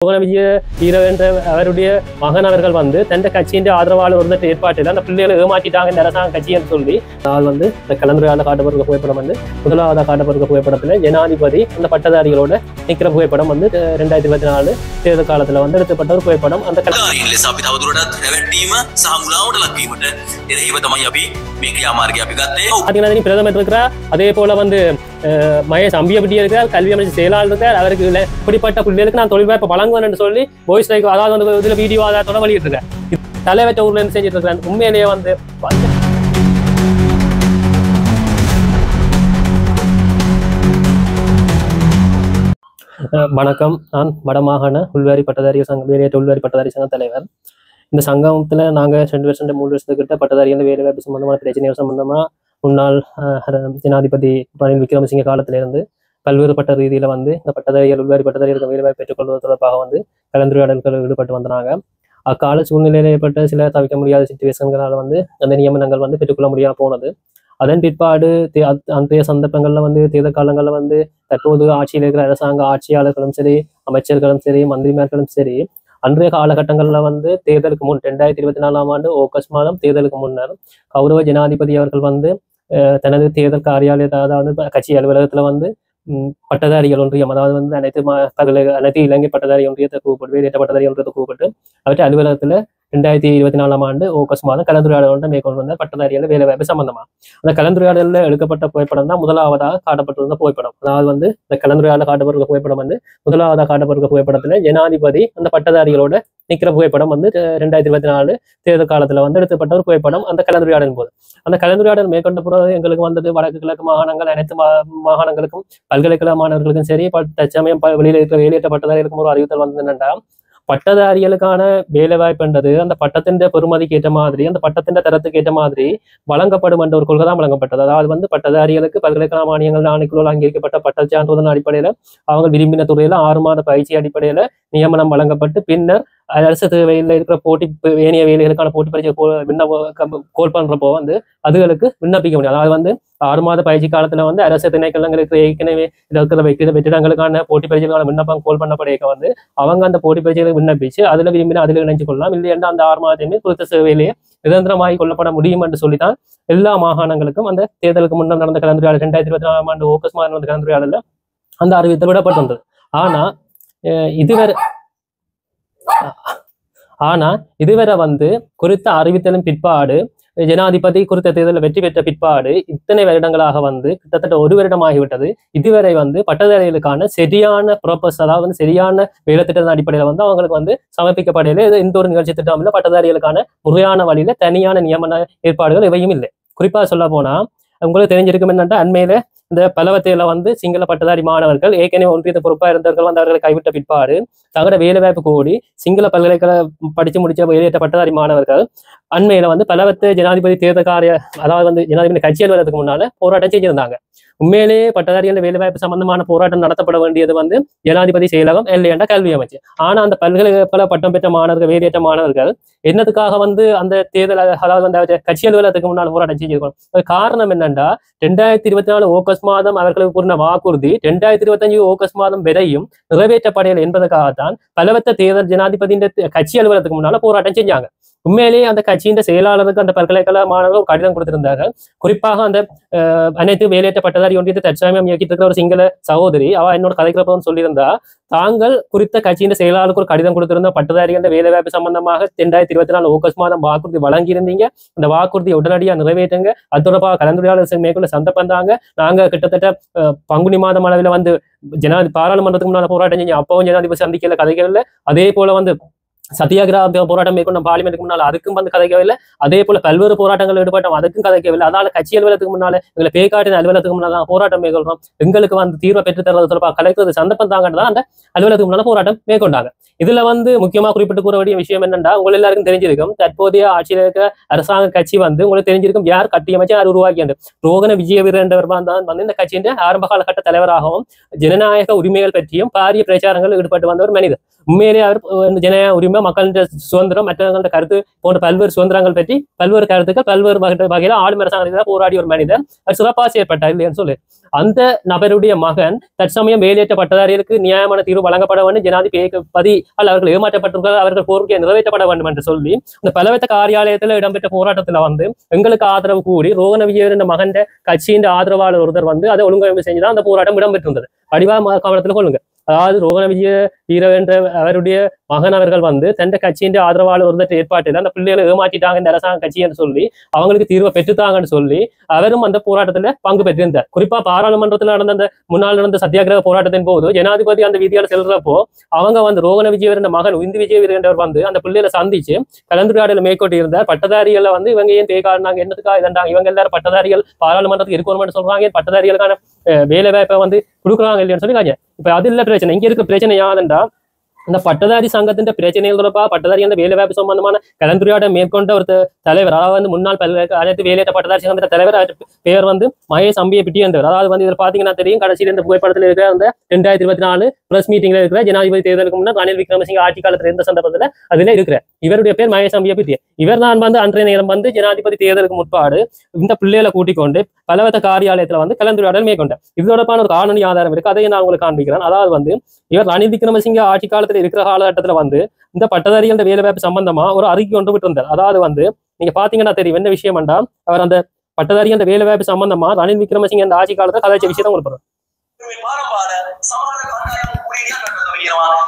விஜய வீரவேந்த அவருடைய மகன் அவர்கள் வந்து தன் கட்சியின் ஆதரவாளர் ஒரு ஏற்பாட்டில் அந்த பிள்ளைகளை ஏமாற்றிட்டாங்க இந்த அரசாங்க கட்சின்னு சொல்லி நான் வந்து இந்த கலந்துரையாடல் காட்டப்படுற புகைப்படம் வந்து முதலாவதாக காட்டப்படுற புகைப்படத்தில் ஜனாதிபதி அந்த பட்டதாரிகளோட நிற்கிற புகைப்படம் வந்து 2024 தேர்தல் காலத்தில் வந்து எடுக்கப்பட்ட ஒரு புகைப்படம். அந்த பிரதமர் இருக்கிறார், அதே போல வந்து மகேஷ் அம்பியப்பட்டி இருக்கிறார், கல்வி அமைச்சர் செயலாளர் இருக்கார். அவருக்கு இப்படிப்பட்ட பிள்ளைகளுக்கு நான் தொழில் வாய்ப்பு வழங்குவேன் சொல்லி வாய்ஸ் லைக் அதாவது வந்து இதுல வீடியோ ஆதாரத்தோட வெளியிட்டு இருக்கேன். தலைவற்ற ஊர்ல இருந்து செஞ்சுட்டு இருக்கிறேன். உண்மையிலேயே வந்து வணக்கம். நான் வடமாகாண உள்வாரி பட்டதாரி சங்கம் வேலையற்ற உள்வாரி பட்டதாரி சங்க தலைவர். இந்த சங்கத்துல நாங்க 2 வருஷம் 3 வருஷத்துக்கிட்ட பட்டதாரிகள் வேலை வாய்ப்பு சம்பந்தமான பிரச்சனைகள் சம்பந்தமா முன்னாள் ஜனாதிபதி ரணில் விக்ரமசிங்க காலத்திலிருந்து பல்வேறுபட்ட ரீதியில வந்து இந்த பட்டதாரிகள் உள்வாரி பட்டதாரிகளுக்கு வேலை வாய்ப்பு பெற்றுக்கொள்வது தொடர்பாக வந்து கலந்துரையாடல்கள் ஈடுபட்டு வந்தாங்க. அக்கால சூழ்நிலையில் ஏற்பட்ட சில தவிர்க்க முடியாத சிச்சுவேஷன்களால் வந்து அந்த நியமனங்கள் வந்து பெற்றுக்கொள்ள முடியாம போனது. அதன் பிற்பாடு அன்றைய சந்தர்ப்பங்கள்ல வந்து தேர்தல் காலங்கள்ல வந்து தற்போது ஆட்சியில் இருக்கிற அரசாங்க ஆட்சியாளர்களும் சரி, அமைச்சர்களும் சரி, மந்திரிமார்களும் சரி, அன்றைய காலகட்டங்கள்ல வந்து தேர்தலுக்கு முன் 2024ஆம் ஆண்டு ஆகஸ்ட் மாதம் தேர்தலுக்கு முன்னர் கௌரவ ஜனாதிபதி அவர்கள் வந்து தனது தேர்தல் காரியாலயத்தை அதாவது கட்சி அலுவலகத்துல வந்து பட்டதாரிகள் ஒன்றியம் அதாவது வந்து அனைத்து இலங்கை பட்டதாரி ஒன்றியத்தை கூப்பிட்டு வேலையற்ற பட்டதாரி ஒன்றியத்தை கூப்பிட்டு அவற்றை அலுவலகத்துல 2024ஆம் ஆண்டு ஆகஸ்ட் மாதம் கலந்துரையாடல் மேற்கொண்டு வந்த பட்டதாரிகள் வேலை வாய்ப்பு சம்பந்தமா அந்த கலந்துரையாடலில் எடுக்கப்பட்ட புகைப்படம் தான் முதலாவதாக காட்டப்பட்டிருந்த புகைப்படம். அதாவது வந்து இந்த கலந்துரையாடல் காட்டப்பட்டிருக்க புகைப்படம் வந்து முதலாவதாக காட்டப்பட்டிருக்க புகைப்படத்துல ஜனாதிபதி அந்த பட்டதாரிகளோட நிற்கிற புகைப்படம் வந்து 2024 தேர்தல் காலத்துல வந்து எடுக்கப்பட்ட ஒரு புகைப்படம். அந்த கலந்துரையாடல் போது அந்த கலந்துரையாடல் மேற்கொண்ட பிறகு எங்களுக்கு வந்தது வடக்கு கிழக்கு மாகாணங்கள் அனைத்து மாகாணங்களுக்கும் பல்கலைக்கழக மாணவர்களுக்கும் சரி தற்சமயம் வெளியில இருக்கிற வேலையற்ற பட்டதாரிகளுக்கும் ஒரு அறிவித்தல் வந்தது என்னன்னா, பட்டதாரிகளுக்கான வேலை வாய்ப்புன்றது அந்த பட்டத்தின் பெருமதிக்கு ஏற்ற மாதிரி அந்த பட்டத்தின் தரத்துக்கு ஏற்ற மாதிரி வழங்கப்படும் என்ற ஒரு கொள்கை தான் வழங்கப்பட்டது. அதாவது வந்து பட்டதாரிகளுக்கு பல்கலைக்கழக மானியங்கள் ஆணைக்குள்ள அங்கீகரிக்கப்பட்ட பட்ட சான்றிதழ் அடிப்படையில அவங்க விரும்பின துறையில 6 மாத பயிற்சி அடிப்படையில நியமனம் வழங்கப்பட்டு பின்னர் அரசு தேவையில் இருக்கிற போட்டி ஏனைய வேலைகளுக்கான போட்டி பயிற்சி கோல் பண்றப்போ வந்து அதுகளுக்கு விண்ணப்பிக்க முடியும். அதாவது வந்து 6 மாத பயிற்சி காலத்துல வந்து அரசு திணைக்களங்களுக்கு ஏற்கனவே இருக்கிற வெற்றிடங்களுக்கான போட்டி பயிற்சிகளுக்கான விண்ணப்பம் கோல் பண்ணப்படையக்க வந்து அவங்க அந்த போட்டி பயிற்சிகளை விண்ணப்பிச்சு அதுல விரும்பினா அதுல இணைச்சு கொள்ளலாம். இல்லை என்றால் அந்த 6 மாதத்தையுமே குறித்த சேவையிலேயே நிரந்தரமாகி கொள்ளப்பட முடியும் என்று சொல்லித்தான் எல்லா மாகாணங்களுக்கும் அந்த தேர்தலுக்கு முன்னர் நடந்த கலந்துரையாடல் 2024ஆம் ஆண்டு ஆகஸ்ட் மாதம் நடந்த கலந்துரையாடல அந்த அறிவித்தல் விடப்பட்டிருந்தது. இதுவரை வந்து குறித்த அறிவித்தலின் பிற்பாடு ஜனாதிபதி குறித்த தேர்தலில் வெற்றி பெற்ற பிற்பாடு இத்தனை வருடங்களாக வந்து கிட்டத்தட்ட 1 வருடம் ஆகிவிட்டது. இதுவரை வந்து பட்டதாரிகளுக்கான சரியான ப்ரோபஸ் அதாவது வந்து சரியான வேலை திட்டத்தின் அடிப்படையில் வந்து அவங்களுக்கு வந்து சமர்ப்பிக்கப்படையில எந்த ஒரு நிகழ்ச்சி திட்டம் இல்லை. பட்டதாரிகளுக்கான முறையான வழியில தனியான நியமன ஏற்பாடுகள் எவையும் இல்லை. குறிப்பா சொல்ல போனா உங்களுக்கு தெரிஞ்சிருக்கும் என்னன்னா, அண்மையில இந்த பலவத்தையில வந்து சிங்கள பட்டதாரி மாணவர்கள் ஏற்கனவே ஒன்றியத்தை பொறுப்பாக இருந்தவர்கள் வந்து அவர்களை கைவிட்ட பிற்பாடு தங்களோட வேலை வாய்ப்பு கூடி சிங்கள பல்கலைக்கழக படிச்சு முடிச்ச வெளியேற்ற பட்டதாரி மாணவர்கள் அண்மையில வந்து பலவத்தை ஜனாதிபதி தேர்தல் அதாவது வந்து ஜனாதிபதி கட்சி அலுவலகத்துக்கு முன்னால போராட்டம் செஞ்சிருந்தாங்க. உண்மையிலேயே பட்டதாரிகள் வேலை வாய்ப்பு சம்பந்தமான போராட்டம் நடத்தப்பட வேண்டியது வந்து ஜனாதிபதி செயலகம் இல்லையென்றா கல்வி அமைச்சு. ஆனா அந்த பல்கலைக்கழக பட்டம் பெற்ற மாணவர்கள் வேலையற்ற மாணவர்கள் என்னத்துக்காக வந்து அந்த தேர்தல் அதாவது வந்து கட்சி அலுவலகத்துக்கு முன்னால் போராட்டம் செஞ்சிருக்கணும். காரணம் என்னன்னா, 2024 ஆகஸ்ட் மாதம் அவர்களுக்கு கூறின வாக்குறுதி 2025 ஆகஸ்ட் மாதம் வரையும் நிறைவேற்றப்படையல் என்பதற்காகத்தான் பலவத்த தேர்தல் ஜனாதிபதியின் கட்சி அலுவலகத்துக்கு முன்னால போராட்டம் செஞ்சாங்க. உண்மையிலேயே அந்த கட்சியின் செயலாளருக்கு அந்த பல்கலைக்கழக மாணவர்கள் கடிதம் கொடுத்திருந்தார்கள். குறிப்பாக அந்த அனைத்து வேலையற்ற பட்டதாரி ஒன்றியத்தை தற்சமயம் இயக்கிட்டு இருக்கிற ஒரு சிங்கள சகோதரி அவ என்னோட கதைக்கிறப்பன்னு சொல்லியிருந்தா, தாங்கள் குறித்த கட்சியின் செயலாளருக்கு ஒரு கடிதம் கொடுத்திருந்த பட்டதாரிகள் வேலை வாய்ப்பு சம்பந்தமாக 2024 ஆகஸ்ட் மாதம் வாக்குறுதி வழங்கியிருந்தீங்க, அந்த வாக்குறுதியை உடனடியாக நிறைவேற்றுங்க, அது தொடர்பாக கலந்துரையாடல் மேற்கொள்ள சந்தர்ப்பம் தாங்க. நாங்க கிட்டத்தட்ட பங்குனி மாதம் அளவில் வந்து பாராளுமன்றத்துக்கு முன்னால போராட்டம் செஞ்சு அப்பவும் ஜனாதிபதி சந்திக்கல கதைக்கவில்லை. அதே போல வந்து சத்தியாகிரக போராட்டம் மேற்கொண்ட பார்லிமெண்ட்டுக்கு முன்னால அதுக்கும் வந்து கதைக்கவில்லை. அதே போல பல்வேறு போராட்டங்கள் ஈடுபட்டோம், அதுக்கும் கதைக்கவில்லை. அதனால கட்சி அலுவலகத்துக்கு முன்னால எங்களை பேக்காட்டின அலுவலகத்துக்கு முன்னால போராட்டம் மேற்கொள்றோம், எங்களுக்கு வந்து தீர்வை பெற்று தருவது தொடர்பாக கலைக்கிறது சந்தர்ப்பம் தாங்கன்றதான் அந்த அலுவலகத்துக்கு முன்னால போராட்டம் மேற்கொண்டாங்க. இதுல வந்து முக்கியமா குறிப்பிட்டு கூற வேண்டிய விஷயம் என்னன்னா, உங்க எல்லாருக்கும் தெரிஞ்சிருக்கும் தற்போதைய ஆட்சியில் இருக்கிற அரசாங்க கட்சி வந்து உங்களுக்கு தெரிஞ்சிருக்கும் யார் கட்டியமைச்சு யார் உருவாக்கியது. ரோகண விஜயவீர என்றவர் தான் வந்து இந்த கட்சியின் ஆரம்ப காலகட்ட தலைவராகவும் ஜனநாயக உரிமைகள் பற்றியும் பாரிய பிரச்சாரங்கள் ஈடுபட்டு வந்த ஒரு மனிதர். உண்மையிலேயே அவர் ஜன உரிமை மக்களின் சுதந்திரம் மற்றவர்கள கருத்து போன்ற பல்வேறு சுதந்திரங்கள் பற்றி பல்வேறு கருத்துக்கள் பல்வேறு வகையில் ஆளும் அரசாங்கத்தில் போராடிய ஒரு மனிதர் அவர் சிறப்பாக செயற்பட்டார் இல்லைன்னு சொல்லு. அந்த நபருடைய மகன் தற்சமயம் வேலையேற்ற பட்டதாரிகளுக்கு நியாயமான தீர்வு வழங்கப்பட வேண்டும், ஜனாதிபதி அவர்கள் ஏமாற்றப்பட்டிருக்கிறார், அவர்கள் கோரிக்கை நிறைவேற்றப்பட வேண்டும் என்று சொல்லி இந்த பலவத்த காரியாலயத்தில் இடம்பெற்ற போராட்டத்துல எங்களுக்கு ஆதரவு கூடி ரோகண விஜயன் மகன் கட்சியின் ஆதரவாளர் ஒருத்தர் அதை ஒழுங்கமைப்பு செஞ்சுதான் அந்த போராட்டம் இடம்பெற்றிருந்தது. வடிவா கவனத்துல கொள்ளுங்க. அதாவது ரோகண விஜய வீர என்ற அவருடைய மகன் அவர்கள் தன் கட்சியின் ஆதரவாளர் ஒருத்தர் ஏற்பாட்டில் அந்த பிள்ளைகளை ஏமாற்றிட்டாங்க இந்த அரசாங்க கட்சி என்று சொல்லி அவங்களுக்கு தீர்வை பெற்றுத்தாங்கன்னு சொல்லி அவரும் அந்த போராட்டத்துல பங்கு பெற்றிருந்தார். குறிப்பா பாராளுமன்றத்தில் நடந்த அந்த முன்னாள் நடந்த சத்தியாகிரக போராட்டத்தின் போது ஜனாதிபதி அந்த வீதியால செல்றப்போ அவங்க ரோகண விஜய என்ற மகன் இந்து விஜய வீரர் என்றவர் அந்த பிள்ளைகளை சந்திச்சு கலந்துரையாடல மேற்கொண்டு இருந்தார். பட்டதாரிகளை இவங்க ஏன் பேக்காடுனாங்க, என்னத்துக்காக இதண்டாங்க, இவங்க எல்லாரும் பட்டதாரிகள் பாராளுமன்றத்துக்கு இருக்கணும்னு சொல்றாங்க, பட்டதாரிகளுக்கான வேலை வாய்ப்பை கொடுக்குறாங்க இல்லைன்னு சொல்லி. இப்ப அது இல்ல பிரச்சனை. இங்க இருக்க பிரச்சனை யாருண்டா இந்த பட்டதாரி சங்கத்தின் பிரச்சனைகள் தொடர்பா பட்டதாரி அந்த வேலை வாய்ப்பு சம்பந்தமான கலந்துரையாடல் மேற்கொண்ட ஒரு தலைவர், அதாவது முன்னாள் அனைத்து வேலையற்ற பட்டதாரி சங்கத்தின் தலைவர் பெயர் மகேஷ் அம்பியபிட்டி என்றவர். அதாவது இதில் பாத்தீங்கன்னா தெரியும், கடைசியில் இந்த புகைப்படத்தில் இருக்கிற அந்த 2024 பிரஸ் மீட்டிங்ல இருக்கிற ஜனாதிபதி தேர்தலுக்கு முன்னர் ரணில் விக்ரமசிங்க ஆட்சி காலத்தில் இருந்த சந்தர்ப்பத்தில் அதுல இருக்கிற இவருடைய பேர் மகேஷ் அம்பியபிட்டி. இவர் தான் அன்றைய நேரம் ஜனாதிபதி தேர்தலுக்கு முற்பாடு இந்த பிள்ளைகளை கூட்டிக் கொண்டு பலவத்த காரியாலயத்துல கலந்துரையாடல் மேற்கொண்டார். இது தொடர்பான ஒரு காணொலி ஆதாரம் இருக்கு, அதை நான் உங்களுக்கு காண்பிக்கிறேன். அதாவது இவர் ரணில் விக்ரமசிங்க ஆட்சி காலத்தில் இருக்கிற காலகட்டத்துல இந்த பட்டதாரிகள் வேலை வாய்ப்பு சம்பந்தமா ஒரு அறிக்கை ஒன்று விட்டு இருந்தார். அதாவது நீங்க பாத்தீங்கன்னா தெரியும் என்ன விஷயம் வேண்டாம், அவர் அந்த பட்டதாரிகள் வேலை வாய்ப்பு சம்பந்தமா ரணில் விக்ரமசிங்க அந்த ஆட்சி காலத்துல கதைச்ச விஷயத்தை உங்களுக்கு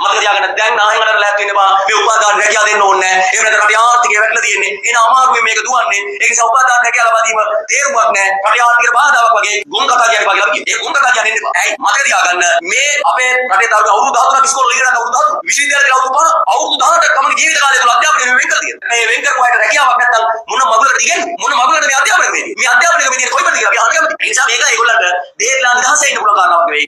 මතකයාගෙන දැන් නායකයන්ට ලැබ්ටි ඉන්නවා මේ උපාදාන රැකියාව දෙන්න ඕනේ නැහැ. එහෙම නැත්නම් රටේ ආර්ථිකය වැටලා තියෙන්නේ. එන අමාරුවෙන් මේක දුවන්නේ. ඒ නිසා උපාදාන රැකියාව ලබා දීම තේරුමක් නැහැ. රටේ ආර්ථිකයට බාධාවක් වගේ ගොන් කතා කියන්නේ වගේ අපි ඒ ගොන් කතා කියන්නේ නෙවෙයි. ඇයි මතක තියාගන්න මේ අපේ රටේ තව අවුරුදු 14ක් ඉස්කෝලේ ඉගෙන ගන්න අවුරුදු 14 විශ්වවිද්‍යාලේ අවුරුදු 18ක් තමයි ජීවිත කාලය තුල අධ්‍යාපනය වෙන් කරලා තියෙන්නේ. මේ වෙන් කරපු අයට රැකියාවක් නැත්නම් මොන මගුලකට ඉගෙනන්නේ? මොන මගුලකට මේ අධ්‍යාපනය වෙන්නේ? මේ අධ්‍යාපනය වෙන්නේ කොයි පැත්තද කියලා අපි අහන්න කැමතියි. ඒ නිසා මේක ඒගොල්ලන්ට දෙහෙලා නිදහසේ ඉන්න පුළුවන් කාරණාවක් නෙවෙයි.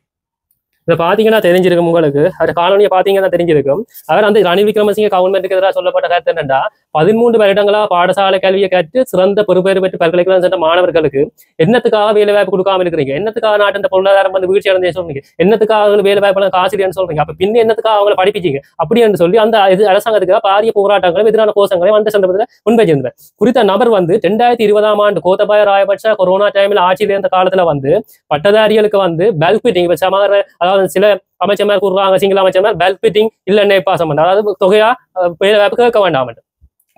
இதை பாத்தீங்கன்னா தெரிஞ்சிருக்கும் உங்களுக்கு, அந்த காணொலியை பாத்தீங்கன்னா தெரிஞ்சிருக்கும். அவர் அந்த ரணில் விக்ரமசிங்க கவர்மெண்ட்டுக்கு எதிராக சொல்லப்பட்ட கருத்து என்னன்னா 13 வருடங்களா பாடசாலை கல்வியை கற்று சிறந்த பெறுபேறு பெற்று பல்கலைக்கழகம் சென்ற மாணவர்களுக்கு என்னத்துக்காக வேலை வாய்ப்பு கொடுக்காம இருக்கிறீங்க, என்னத்துக்காக நாட்டின் பொருளாதாரம் வீழ்ச்சி அடைஞ்சு சொல்றீங்க, என்னத்துக்காக வேலை வாய்ப்பு காசிலியன்னு சொல்றீங்க, அப்ப பின்ன என்னத்துக்காக அவங்களை படிப்பிச்சீங்க அப்படி என்று சொல்லி அந்த அரசாங்கத்துக்காக பாரிய போராட்டங்களும் எதிரான கோஷங்களையும் அந்த சந்தர்ப்பத்தில் முன்வைச்சிருந்தார். குறித்த நபர் 2020ஆம் ஆண்டு கோத்தபாய ராஜபக்ஷ கொரோனா டைம்ல ஆட்சியில் இருந்த காலத்துல பட்டதாரிகளுக்கு பல்க் ஃபிட்டிங் அதாவது சில அமைச்சர் கூறுறாங்க, சிங்கள அமைச்சர் பல்க் ஃபிட்டிங் இல்லைன்னே பாசம் பண்ண, அதாவது தொகையா வேலை வாய்ப்பு கேட்க வேண்டாம்.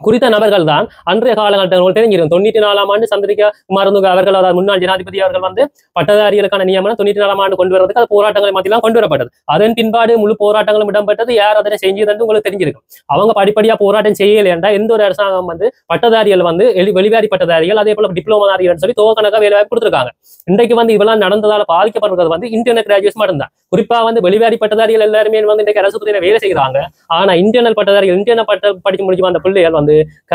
குறித்த நபர்கள் தான் அன்றைய காலகட்டங்கள் தெரிஞ்சிருக்கும். 94ஆம் ஆண்டு சந்திரிகா குமாரதுங்க அவர்கள், அதாவது முன்னாள் ஜனாதிபதி அவர்கள் பட்டதாரிகளுக்கான நியமனம் 94ஆம் ஆண்டு கொண்டு வரதுக்கு அது போராட்டங்களை மத்தியெல்லாம் கொண்டு வரப்பட்டது. அதன் பின்பாடு முழு போராட்டங்களும் இடம்பெற்றது. யார் அதனை செஞ்சது உங்களுக்கு தெரிஞ்சிருக்கும். அவங்க படிப்படியா போராட்டம் செய்யலையா எந்த ஒரு அரசாங்கம் பட்டதாரிகள் வெளிவாரி பட்டதாரிகள் அதே போல டிப்ளோமாதாரிகள் சொல்லி தொகைக்கணக்காக வேலை வாய்ப்பு கொடுத்துருக்காங்க. இன்றைக்கு இவெல்லாம் நடந்ததால பாதிக்கப்படுறது இன்டர்னல் கிராஜுவேட்ஸ் மட்டும்தான். குறிப்பா வெளிவாரி பட்டதாரிகள் எல்லாருமே இன்றைக்கு அரசு துறையில வேலை செய்கிறாங்க. ஆனா இன்டர்னல் பட்டதாரிகள் இன்டர்னல் படிச்சு முடிச்சு வந்த பிள்ளைகள்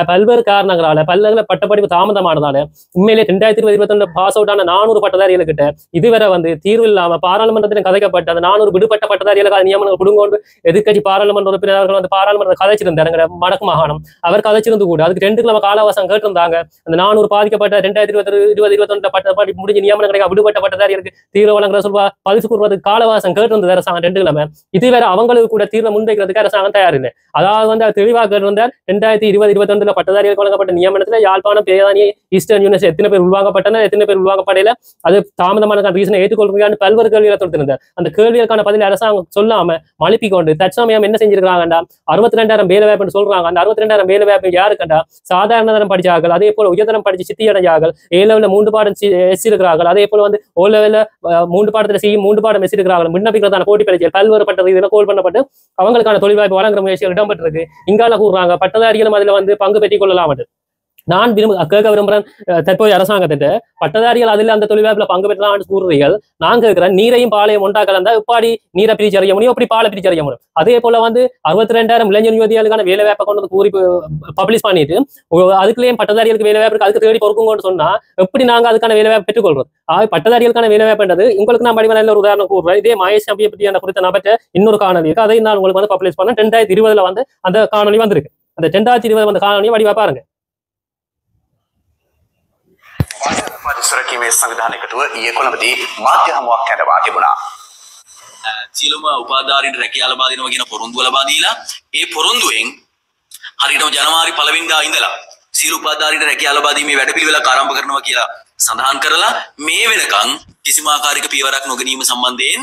பல்வேறு காரணங்களால பல்வேறு பட்டப்படிப்பு தாமதமானதால உண்மையிலே 2021 பாஸ் அவுட் ஆன 400 பட்டதாரிகள் கிட்ட இதுவரை தீர்வு இல்லாம பாராளுமன்றத்தில் கதைக்கப்பட்ட அந்த 400 விடுபட்ட பட்டதாரிகளுக்கான நியமனங்கள் கொடுங்கொண்டு எதிர்க்கட்சி பாராளுமன்ற உறுப்பினர்கள் பாராளுமன்றத்தில் கதைச்சிருந்தாருங்கிற வடக்கு மாகாணம் அவர் கதைச்சிருந்து கூட அதுக்கு 2 கிழமை காலவாசம் கேட்டிருந்தாங்க. அந்த 400 பாதிக்கப்பட்ட 2021 பட்டப்படிப்பு முடிஞ்சு நியமனம் கிடைக்க விடுபட்ட பட்டதாரிகளுக்கு தீர்வு வழங்குற சொல்வா பதிவு கூறுவதற்கு காலவாசம் கேட்டிருந்தது அரசாங்கம் 2 கிழமை. இதுவரை அவங்களுக்கு கூட தீர்வை முன்வைக்கிறதுக்கு அரசாங்கம் தயார் இல்லை. அதாவது தெளிவாக கேட்டிருந்தார் 2020-21 பட்டதாரிகளுக்கு வழங்கப்பட்ட நியமனத்தில் யாழ்ப்பாணம் பேராணி ஈஸ்டர்ன் யூனிவர்சிட்டி எத்தனை பேர் உருவாக்கப்பட்டனர், எத்தனை பேர் உருவாக்கப்படையில அது தாமதமான ரீசனை ஏற்றுக்கொள்கிறான்னு பல்வேறு கேள்விகளை தொடுத்திருந்தார். அந்த கேள்விகளுக்கான பதில் அரசாங்கம் சொல்லாம மழுப்பி கொண்டு தற்சமயம் என்ன செஞ்சிருக்காங்கண்டா 62,000 வேலை வாய்ப்புன்னு சொல்றாங்க. அந்த 62,000 வேலை வாய்ப்பு யாருக்கண்டா சாதாரண தரம் படிச்சார்கள், அதே போல உயர்தரம் படிச்சு சித்தி அடைஞ்சார்கள், A லெவலில் 3 பாடம் எஸ் இருக்கிறார்கள், அதே போல O லெவலில் 3 பாடத்துல செய்யும் 3 பாடம் எஸ் இருக்கிறார்கள். விண்ணப்பிக்கிறதான போட்டி பரீட்சை பல்வேறு பட்ட இதில் கோல் பண்ணப்பட்டு அவங்களுக்கான தொழில் வாய்ப்பு வழங்குற முயற்சிகள் இடம்பெற்றிருக்கு. இங்கால கூறுறாங்க பட்டதாரிகளும் அதுல பங்கு பெற்றுக் கொள்ளலாம். நான் கேட்க விரும்புறேன் தற்போதைய அரசாங்கத்திட்ட பட்டதாரிகள் அதில் அந்த தொழில்வாய்ப்புல பங்கு பெற்றலாம் கூறுறீர்கள். நான் கேட்கிறேன் நீரையும் பாலையும் ஒன்றா கலந்தா எப்படி நீரை பிரிச்சு அறிய முடியும், எப்படி பாலை பிரிச்சு அறிய முடியும்? அதே போல 62,000 இளைஞர் யுவதிகளுக்கான வேலை வாய்ப்பை கொண்டு கூறி பப்ளிஷ் பண்ணிட்டு அதுக்குள்ளேயும் பட்டதாரிகளுக்கு வேலை வாய்ப்பு அதுக்கு தேடி பொறுக்குங்கன்னு சொன்னா எப்படி நாங்க அதுக்கான வேலை வாய்ப்பு பெற்றுக்கொள்றோம்? பட்டதாரிகளுக்கான வேலை வாய்ப்புன்றது உங்களுக்கு நான் படிமனையில் ஒரு உதாரணம் கூறுறேன். இதே மகேஷ் அம்பியை பற்றி அந்த குறித்த நபற்ற இன்னொரு காணொலி இருக்கு, அதை நான் உங்களுக்கு பப்ளிஷ் பண்ண 2020 அந்த காணொலி வந்திருக்கு. அந்த 2020 அந்த காணொலியை வடிவா பாருங்க. සුරකීමේ සංවිධානයකටුව ඊයේ කොළඹදී මාධ්‍ය හමුවක් කැඳවා තිබුණා. සියලුම උපාධාරීන්ට රැකියාව ලබා දෙනවා කියන පොරොන්දුව ලබා දීලා ඒ පොරොන්දුවෙන් හරියටම ජනවාරි 1 වෙනිදා ඉඳලා සියලු උපාධාරීන්ට රැකියාව ලබා දීමේ වැඩපිළිවෙලක් ආරම්භ කරනවා කියලා සඳහන් කරලා මේ වෙනකන් කිසිම ආකාරයක පියවරක් නොගැනීම සම්බන්ධයෙන්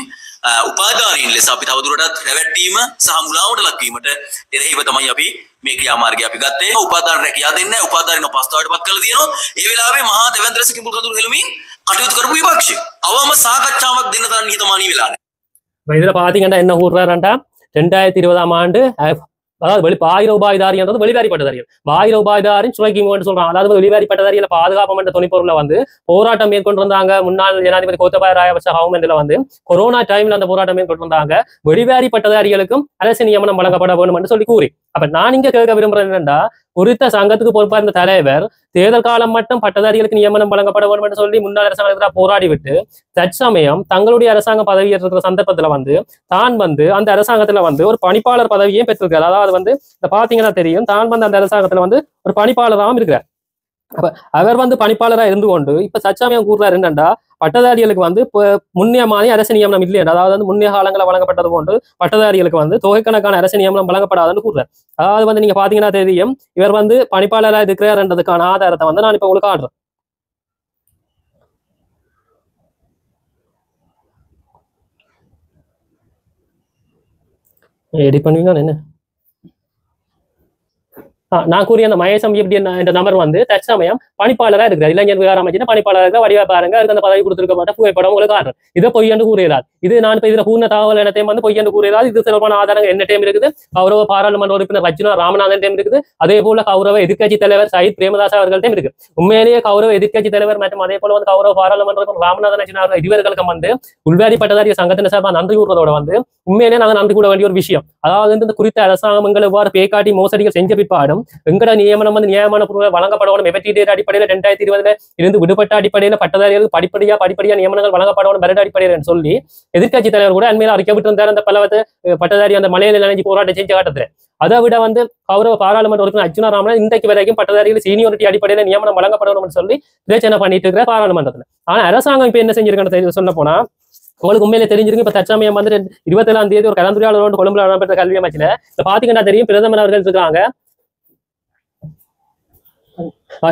උපාධාරීන් ලෙස අපි තවදුරටත් රැවැට්ටීම සහ මුලාවට ලක්වීමට එරෙහිව තමයි අපි මේ ක්‍රියාමාර්ගය අපි ගත්තේ. උපාධාර රැකියාව දෙන්නේ නැහැ. උපාධාරීන් පස්තාවටපත් කරලා තියෙනවා. ඒ වෙලාවේ මහා දෙවන්දරස කිඹුල් කඳුළු හෙළුමින් කටයුතු කරපු විපක්ෂය අවම සාකච්ඡාවක් දෙන්න තරම් නිහතමානී වෙලා නැහැ. இதுல பாத்தீங்கன்னா என்ன கூறுறாருண்டா 2020ஆம் ஆண்டு அதாவது பாயிர உபாய்தாரின்றது வெளிவாரி பட்டதாரிகள் பாயிர உபாய்தாரின் சுரக்கிங்கன்னு சொல்றாங்க. அதாவது வெளிவாரி பட்டதாரிகளை பாதுகாப்பு மன்ற துணைப்பொருளை வந்து போராட்டம் மேற்கொண்டு இருந்தாங்க. முன்னாள் ஜனாதிபதி கோத்தபாய ராஜபக்ஷ கவர்மெண்ட்ல வந்து கொரோனா டைம்ல அந்த போராட்டம் மேற்கொண்டு இருந்தாங்க. வெளிவாரி பட்டதாரிகளுக்கும் அரசு நியமனம் வழங்கப்பட வேண்டும் என்று சொல்லி கூறி அப்ப நான் இங்க கேட்க விரும்புறேன் என்னன்னா குறித்த சங்கத்துக்கு பொறுப்பா இருந்த தலைவர் தேர்தல் காலம் மட்டும் பட்டதாரிகளுக்கு நியமனம் வழங்கப்பட வேண்டும் என்று சொல்லி முன்னாள் அரசாங்கத்தில் போராடி விட்டு தற்சமயம் தங்களுடைய அரசாங்க பதவி இருக்கிற சந்தர்ப்பத்துல வந்து தான் வந்து அந்த அரசாங்கத்துல வந்து ஒரு பணிப்பாளர் பதவியும் பெற்றிருக்காரு. அதாவது வந்து இந்த பாத்தீங்கன்னா தெரியும் தான் வந்து அந்த அரசாங்கத்துல வந்து ஒரு பணிப்பாளராகவும் இருக்கிறார். அப்ப அவர் வந்து பணிப்பாளரா இருந்து கொண்டு இப்ப தற்சமயம் கூறுறாரு என்னண்டா பட்டதாரிகளுக்கு வந்து முன்னைய மாதிரி அரசு நியமனம் இல்லை. அதாவது வந்து முன்னைய காலங்களில் வழங்கப்பட்டது போன்று பட்டதாரிகளுக்கு வந்து தொகைக்கணக்கான அரசு நியமனம் வழங்கப்படாதுன்னு கூறுறாரு. அதாவது வந்து நீங்க பாத்தீங்கன்னா தெரியும் இவர் வந்து பணிப்பாளராக இருக்கிறார்ன்றதுக்கான ஆதாரத்தை வந்து நான் இப்ப உங்களுக்கு காட்டுறேன். எடிட் பண்ணுவீங்க என்ன நான் கூறிய அந்த மகேசம் என்ற நபர் வந்து தற்சமயம் பணிப்பாளராக இருக்கிறார். இளைஞர் விவகார அமைச்சின் பணிப்பாளராக வடிவா பாருங்க அதுக்கு அந்த பதவி கொடுத்திருக்கப்பட்ட புகைப்படம் உங்களுக்கு காட்டுறேன். இதை பொய் என்று கூறுகிறார். இது நான் இப்ப இதுல பூர்ண தகவல் எனத்தையும் வந்து பொய் என்று கூறுகிறார். இது சிறப்பான ஆதாரங்கள் என்ன டைம் இருக்குது. கௌரவ பாராளுமன்ற உறுப்பினர் ரஜினா ராமநாதன் டைம் இருக்குது. அதே போல கௌரவ எதிர்க்கட்சி தலைவர் சயித் பிரேமதாஸ் அவர்கள்டையும் இருக்கு. உண்மையிலேயே கௌரவ எதிர்க்கட்சி தலைவர் மற்றும் அதே போல வந்து கௌரவ பாராளுமன்ற ராமநாதன் அவர்கள் இருவர்களுக்கும் வந்து உள்வாரி பட்டதாரி சங்கத்தின் சார்பாக நன்றி கூறுவதோட வந்து உண்மையிலேயே நாங்கள் நன்றி கூட வேண்டிய ஒரு விஷயம். அதாவது இந்த குறித்த அரசாங்கங்கள் எவ்வாறு பேக்காட்டி மோசடிகள் செஞ்ச பிற்பாடும் எங்கட நியமனம் வந்து நியமன பொருள் வழங்கப்படணும் எவற்றிடேட் அடிப்படையில் 2020 இருந்து விடுபட்ட அடிப்படையில் பட்டதாரிகளுக்கு படிப்படியா நியமனங்கள் வழங்கப்படணும் மெரிட் அடிப்படையில் சொல்லி எதிர்க்கட்சி தலைவர் கூட அண்மையில் அறிக்கை விட்டிருந்தார். அந்த பலவத்து பட்டதாரி அந்த மலையில நினைஞ்சு போராட்டம் செஞ்ச காட்டத்துல அதை விட வந்து கௌரவ பாராளுமன்ற உறுப்பினர் அர்ஜுனா ராமநாதன் இன்றைக்கு வரைக்கும் பட்டதாரிகள் சீனியாரிட்டி அடிப்படையில் நியமனம் வழங்கப்படணும்னு சொல்லி பிரச்சனை பண்ணிட்டு இருக்கிற பாராளுமன்றத்துல. ஆனா அரசாங்கம் இப்ப என்ன செஞ்சிருக்கான்னு சொல்ல போனா உங்களுக்கு உண்மையிலே தெரிஞ்சிருக்கு. இப்ப தற்சமயம் வந்து 27ஆம் தேதி ஒரு கலந்துரையாடலோடு கொழும்புல நடைபெற்ற கல்வி அமைச்சில இப்ப பாத்தீங்கன்னா தெரியும் பிரதமர் அவர்கள் இருக்காங்க.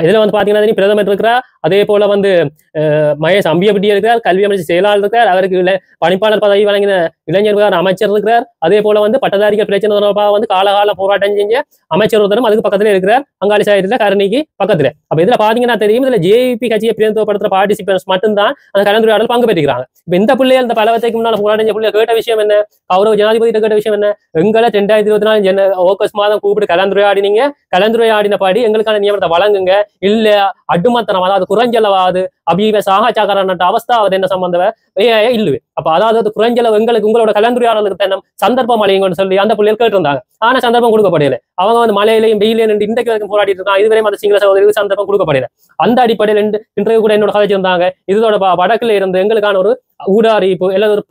இதுல வந்து பாத்தீங்கன்னா பிரதமர் இருக்கிறார். அதே போல வந்து மகேஷ் அம்பியப்பட்டி இருக்கிறார். கல்வி அமைச்சர் செயலாளர் இருக்கிறார். அவருக்கு பணிப்பாளர் பதவி வழங்கின இளைஞர் விவகார அமைச்சர் இருக்கிறார். அதே போல வந்து பட்டதாரிகள் பிரச்சனை தொடர்பாக வந்து காலகால போராட்டம் செஞ்ச அமைச்சர் ஒருத்தரும் அதுக்கு பக்கத்துல இருக்கிறார். அங்காளி சாயத்துல கருணிக்கு பக்கத்துல. அப்ப இதுல பாத்தீங்கன்னா தெரியும் இதுல ஜேபி கட்சியை பிரதிநிதித்துவப்படுத்துற பார்ட்டிசிபென்ட்ஸ் மட்டும்தான் அந்த கலந்துரையாடல் பங்கு பெற்றுக்கிறாங்க. இப்ப இந்த பிள்ளைகள் இந்த பலவத்தைக்கு முன்னால போராட்டம் பிள்ளைகள் கேட்ட விஷயம் என்ன கௌரவ ஜனாதிபதி கேட்ட விஷயம் என்ன எங்களை 2024 ஆகஸ்ட் மாதம் கூப்பிட்டு கலந்துரையாடினீங்க. கலந்துரையாடினபடி எங்களுக்கான நியமனத்தை வழங்குங்க. இல்ல அட்டுமத்தனம் அதாவது குறைஞ்சளவாது அபிவ சாகாச்சாகரன்ட்ட அவஸ்தாவது என்ன சம்பந்தம் இல்லுவே. அப்ப அதாவது குறைஞ்சளவு எங்களுக்கு உங்களோட கலந்துரையாடலுக்கு தென்னம் சந்தர்ப்பம் அலையுங்கன்னு சொல்லி அந்த பிள்ளைகள் கேட்டிருந்தாங்க. ஆனா சந்தர்ப்பம் கொடுக்கப்படையில அவங்க வந்து மலையிலையும் வெயிலையும் இன்றைக்கு வரைக்கும் போராடிட்டு இருக்காங்க. இதுவரையும் அந்த சிங்கள சகோதரிக்கு சந்தர்ப்பம் கொடுக்கப்படையில அந்த அடிப்படையில் இன்றைக்கு கூட என்னோட கதைச்சிருந்தாங்க. இதோட வடக்குல இருந்து எங்களுக்கான ஒரு ஊடாரிப்பு எல்லா ஒரு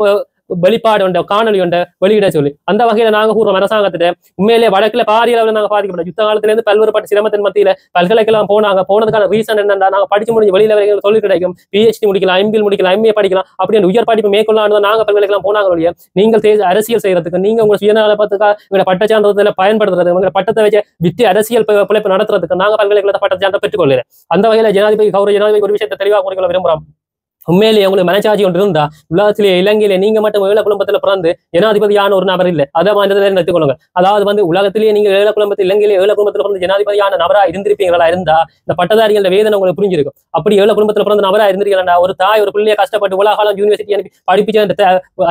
வெளிப்பாடு உண்ட காணொலி உண்ட வெளியிட சொல்லி அந்த வகையில நாங்க கூறுறோம் அரசாங்கத்திட்ட உண்மையிலே வடக்குல பாரிய அளவில் நாங்க பாதிக்கப்பட்டோம். யுத்த காலத்துல இருந்து பல்வேறுபட்ட சிரமத்தின் மத்தியில பல்கலைக்கழகம் போனதுக்கான ரீசன் என்னன்னா நாங்க படிச்சு முடிஞ்சு வெளியில வரைக்கும் தொழில் கிடைக்கும் PhD முடிக்கலாம் MPhil முடிக்கலாம் MA படிக்கலாம் அப்படின்னு உயர் படிப்பு மேற்கொள்ளான்னு நாங்க பல்கலைக்கழகம் போனாங்க. நீங்கள் அரசியல் செய்யறதுக்கு நீங்க உங்க சுயநலத்துக்காக உங்களோட பட்ட சான்றிதழை பயன்படுத்துறது உங்களோட பட்டத்தை வச்சு விட்டு அரசியல் பிழைப்பு நடத்துறதுக்கு நாங்க பல்கலைக்கழகத்தை பட்ட சான்றை பெற்றுக்கொள்கிறேன். அந்த வகையில கௌரவ ஜனாதிபதி ஒரு விஷயத்தை தெளிவாக கூறிக்கொள்ள விரும்புறோம். உண்மையிலேயே உங்களுக்கு மனச்சாட்சி ஒன்று இருந்தா உலகத்திலேயே இலங்கையில நீங்க மட்டும் ஏழை குடும்பத்துல பிறந்து ஜனாதிபதியான ஒரு நபர் இல்லை. அதை மாதிரி எடுத்துக்கொள்ளுங்க. அதாவது வந்து உலகத்திலேயே நீங்க ஏழை குடும்பத்தில் இலங்கையில ஏழை குடும்பத்துல பிறந்த ஜனாதிபதியான நபரா இருந்திருப்பீங்களா இருந்தா இந்த பட்டதாரிகளோட வேதனை உங்களுக்கு புரிஞ்சிருக்கும். அப்படி ஏழை குடும்பத்துல பிறந்த நபரா இருந்திருக்கீங்களா ஒரு தாய் ஒரு பிள்ளைய கஷ்டப்பட்டு உலகாலம் யூனிவர்சிட்டி அனுப்பி படிப்பிச்ச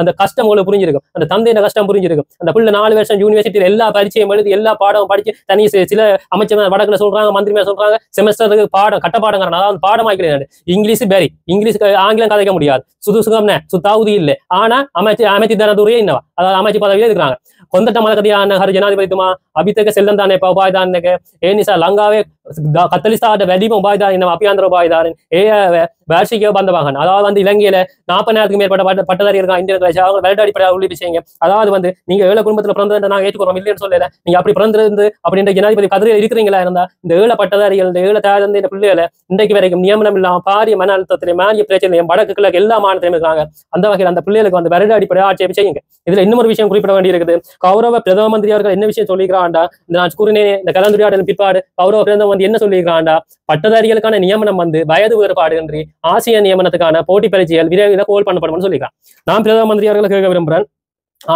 அந்த கஷ்டம் உங்களுக்கு புரிஞ்சிருக்கும். அந்த தந்தையோட கஷ்டம் புரிஞ்சிருக்கும். அந்த பிள்ளை 4 வருஷம் யூனிவர்சிட்டியில எல்லா பரீட்சையும் எழுதி எல்லா பாடம் படிச்சு தனி சில அமைச்சர் வடக்குல சொல்றாங்க மந்திரிமார் சொல்றாங்க செமஸ்டருக்கு பாடம் கட்டப்பாடங்கிறாங்க. அதாவது பாடமாக்கிறது இங்கிலீஷ் பேரி இங்கிலீஷ் ஆங்கிலம் கதைக்க முடியாது. சுதுசுகம்னே சுத்தாவுதி இல்லை. ஆனா அமைச்சு தனதுரையே இன்னவா அதாவது அமைச்சு பதவியில இருக்கிறாங்க. කොන්දට මලකදී ආන්න හරි ජනාධිපතිතුමා අභිතක සෙල්ලම් දාන්නේ පවපාය දාන්නක ඒ නිසා ලංකාවේ කතලිස්ථාට වැඩිම උපාධාරන අපි අන්තර උපාධාරන ඒ வார்ஷிக பந்தவாகன் அதாவது வந்து இலங்கையில 40,000க்கு மேற்பட்ட பட்டதாரிகள் இந்தியன் அவங்க வேலை அடிப்படையாக உள்ளி செய்யுங்க அதாவது வந்து நீங்க ஏழை குடும்பத்துல பிறந்த நாங்க ஏற்றுக்கிறோம் இல்லைன்னு சொல்லல நீங்க அப்படி பிறந்திருந்து அப்படின்ற ஜனாதிபதி கதிரையில் இருக்கிறீங்களா இருந்தா இந்த ஏழை பட்டதாரிகள் இந்த ஏழை தாழ்ந்த இந்த பிள்ளைகளை இன்றைக்கு வரைக்கும் நியமனம் இல்லாம பாரிய மன அழுத்தத்திலே மானிய பிரச்சனையும் வடக்கு கிழக்கு எல்லா மாநிலத்திலும் இருக்காங்க அந்த வகையில் அந்த பிள்ளைகளுக்கு வந்து வேலை அடிப்படையாக ஆட்சேபம் செய்யுங்க இதுல இன்னொரு விஷயம் குறிப்பிட வேண்டி இருக்குது கௌரவ பிரதம மந்திரி அவர்கள் என்ன விஷயம் சொல்லிக்கிறான்டா இந்த நான் கூறினேன் இந்த கலந்துரையாடல் பிற்பாடு கௌரவ பிரதம மந்திரி என்ன சொல்லியிருக்கிறான்டா பட்டதாரிகளுக்கான நியமனம் வந்து வயது வேறுபாடு என்று ஆசிய நியமனத்துக்கான போட்டி பரீட்சைகள் விரைவில் கோல் பண்ணப்படும் சொல்லியிருக்கான் நான் பிரதம மந்திரி அவர்களை கேட்க விரும்புகிறேன்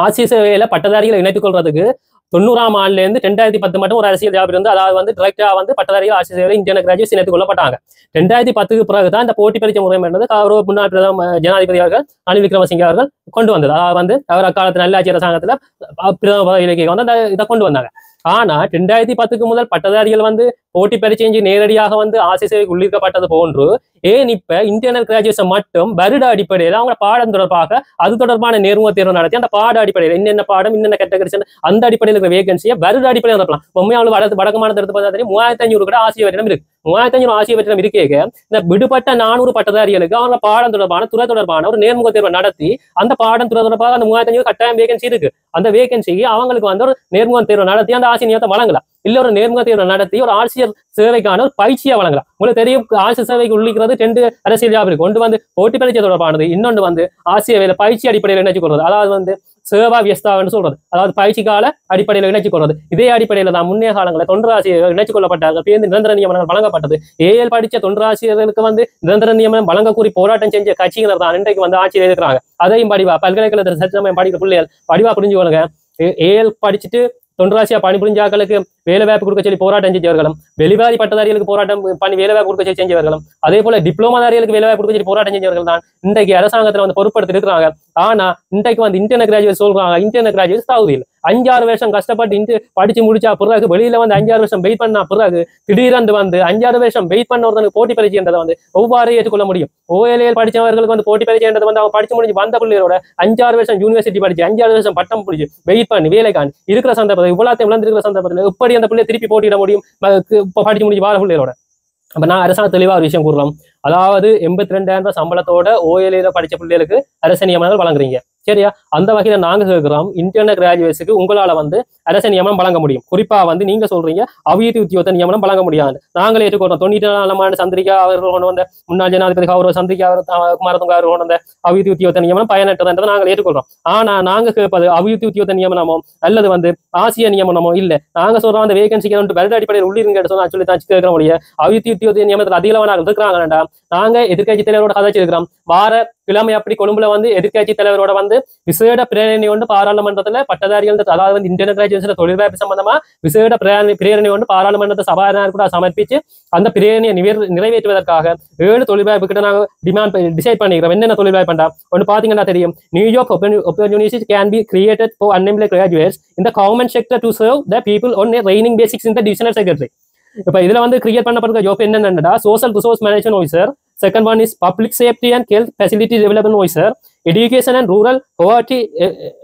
ஆசிய சேவையில பட்டதாரிகளை இணைத்துக் கொள்றதுக்கு 90ஆம் ஆண்டுல இருந்து 2010 மட்டும் ஒரு அரசியல் ஜாப் இருந்து அதாவது வந்து டிரெக்டா வந்து பட்டதாரிகள் ஆசிய சேவையில இந்தியன் கிராஜுவேட்ஸ் இணைத்துக் கொள்ளப்பட்டாங்க 2010க்கு பிறகுதான் இந்த போட்டி பரீட்சை முறை என்பது கௌரவ முன்னாள் பிரதம ஜனாதிபதி அவர்கள் ரணில் விக்ரமசிங்கே அவர்கள் கொண்டு வந்தது அதாவது வந்து அவர் அக்காலத்து நல்லாட்சி அரசாங்கத்துல பிரதம பதவிக்கு வந்து இதை கொண்டு வந்தாங்க ஆனா 2010க்கு முதல் பட்டதாரிகள் வந்து போட்டி பரீட்சை நேரடியாக வந்து ஆசிய சேவைக்கு உள்ளிருக்கப்பட்டது போன்று ஏன் இப்ப இன்டர்னல் கிராஜுவேஷன் மட்டும் வருட அடிப்படையில் அவங்க பாடம் தொடர்பாக அது தொடர்பான நேர்முக தேர்வு நடத்தி அந்த பாட அடிப்படையில் என்னென்ன பாடம் என்னென்ன கேட்டகரிஸ் அந்த அடிப்படையில் இருக்கிற வேகன்சியை வருட அடிப்படையில் நடத்தலாம் உண்மையாளு வடக்கு மாநிலத்தை பார்த்தா 3500 கூட ஆசிய வரிடம் இருக்கு 3500 ஆசிய வரிடம் இருக்கேங்க இந்த விடுபட்ட 400 பட்டதாரிகளுக்கு அவங்க பாடம் தொடர்பான துறை தொடர்பான ஒரு நேர்முக தேர்வு நடத்தி அந்த பாடம் துறை தொடர்பாக அந்த 3500 கட்டாயம் வேகன்சி இருக்கு அந்த வேகன்சிக்கு அவங்களுக்கு வந்து ஒரு நேர்முக தேர்வு நடத்தி அந்த ஆசிய நியமனத்தை வழங்கலாம் இல்ல ஒரு நேர்முக தேர்வு நடத்தி ஒரு ஆசிரியர் சேவைக்கான ஒரு பயிற்சியா வழங்கலாம் உங்களுக்கு தெரியும் ஆசிரியர் சேவைக்கு உள்ளிக்கிறது 2 அரசியல் ஜாப் இருக்கு ஒன்று வந்து போட்டி பரீட்சை தொடர்பானது இன்னொன்று வந்து ஆசிய வேலை பயிற்சி அடிப்படையில் இணைச்சு கொள்றது அதாவது வந்து சேவா வியஸ்தான்னு சொல்றது அதாவது பயிற்சி கால அடிப்படையில் இணைச்சு கொள்றது இதே அடிப்படையில தான் முன்னே காலங்களில் தொண்டராசிரியர்கள் இணைச்சு கொள்ளப்பட்டார்கள் பேருந்து நிரந்தர நியமனங்கள் வழங்கப்பட்டது ஏஎல் படிச்ச தொண்டராசிரியர்களுக்கு வந்து நிரந்தர நியமனம் வழங்கக்கூறி போராட்டம் செஞ்ச கட்சியினர் தான் இன்றைக்கு வந்து ஆட்சியில் இருக்கிறாங்க அதையும் படிவா பல்கலைக்கழகத்தில் சட்டமயம் படிக்கிற பிள்ளைகள் படிவா புரிஞ்சுக்கொள்ளுங்க ஏஎல் படிச்சுட்டு தொண்டராசியா பணிபுரிஞ்சாக்களுக்கு வேலை வாய்ப்பு கொடுக்க சொல்லி போராட்டம் செஞ்சவர்களும் வெளிவாரி பட்டதாரிகளுக்கு போராட்டம் பண்ணி வேலை வாய்ப்பு கொடுக்க சொல்லி செஞ்சவர்களும் அதே போல டிப்ளோமாதாரிகளுக்கு வேலை வாய்ப்பு கொடுக்க சொல்லி போராட்டம் செஞ்சவர்கள் தான் இன்றைக்கு அரசாங்கத்துல வந்து பொறுப்படுத்தி இருக்கிறாங்க ஆனா இன்றைக்கு வந்து இன்டர்னல் கிராஜுவேட் சொல்றாங்க இன்டர்னல் கிராஜுவேட் தகுதியில் 5-6 வருஷம் கஷ்டப்பட்டு படிச்சு முடிச்சா பிறகு வெளியில வந்து 5-6 வருஷம் வெயிட் பண்ணா பிறகு திடீரென்று வந்து 5-6 வருஷம் வெயிட் பண்ண ஒருத்தனுக்கு போட்டி பரீட்சைன்றதை வந்து ஒவ்வாறு ஏற்றுக்கொள்ள முடியும் ஓஎல்ஏல் படிச்சவர்களுக்கு வந்து போட்டி பரீட்சைன்றது வந்து அவங்க படிச்சு முடிஞ்சு வந்த பிள்ளையோட 5-6 வருஷம் யூனிவர்சிட்டி படிச்சு 5-6 வருஷம் பட்டம் பிடிச்சி வெயிட் பண்ணி வேலைக்கான் இருக்கிற சந்தர்ப்பத்தில் இவ்வளவு விளந்திருக்கிற சந்தர்ப்பத்தில் எப்படி அந்த பிள்ளை திருப்பி போட்டியிட முடியும் இப்போ படிச்சு முடிஞ்சு வார பிள்ளையோட அப்ப நான் அரசாங்க தெளிவா ஒரு விஷயம் கூறலாம் அதாவது 82,000 சம்பளத்தோட ஓஎல்ஏல படிச்ச பிள்ளைகளுக்கு அரசு நியமனங்கள் வழங்குறீங்க சரியா அந்த வகையில நாங்க கேட்கிறோம் இன்டர்னல் கிராஜுவேட்ஸுக்கு உங்களால வந்து அரசு நியமனம் வழங்க முடியும் குறிப்பா வந்து நீங்க சொல்றீங்க அபிவிருத்தி உத்தியோக நியமனம் வழங்க முடியாது நாங்களே ஏற்றுக்கொள்றோம் 94ஆம் ஆண்டு சந்திரிகா அவர்கள் கொண்டு வந்த முன்னாள் ஜனாதிபதி கௌரவ சந்திரிகா குமாரதுங்க அவர்கள் கொண்டு வந்த அபிவிருத்தி உத்தியோக நியமனம் பயனற்றதுன்றதை நாங்கள் ஏற்றுக்கொள்றோம் ஆனா நாங்க கேட்பது அபிவிருத்தி உத்தியோக நியமனமோ அல்லது வந்து ஆசிய நியமனமோ இல்ல நாங்க சொல்றோம் அந்த வேகன்சிக்கு வந்து வருட அடிப்படையில் உள்ளிருங்க சொல்லி தான் கேட்கிற முடியாது அபிவிருத்தி உத்தியோக நியமனத்தில் அதிகளவான இருக்கிறாங்க நாங்க எதிர்கட்சி தலைவரோட கதைச்சு இருக்கிறோம் வார கிழமை அப்படி கொழும்புல வந்து எதிர்கட்சி தலைவரோட வந்து விசேட பிரேரணை கொண்டு பாராளுமன்றத்துல பட்டதாரிகள் அதாவது வந்து இன்டர்னல் கிராஜுவேஷன் தொழில் வாய்ப்பு சம்பந்தமா விசேட பிரேரணை கொண்டு பாராளுமன்றத்தை சபாநாயகர் கூட சமர்ப்பிச்சு அந்த பிரேரணையை நிறைவேற்றுவதற்காக 7 தொழில் வாய்ப்பு கிட்ட நாங்க டிசைட் பண்ணிக்கிறோம் என்னென்ன தொழில் வாய்ப்பு பண்ணா ஒன்று பாத்தீங்கன்னா தெரியும் New York opportunities can be created for unemployed graduates in the government sector to serve the people on a training basics in the divisional secretary இப்ப இதுல வந்து கிரியேட் பண்ணப்படுற ஜாப் என்னன்னா social resource management officer second one is public safety and health facility development officer education and rural poverty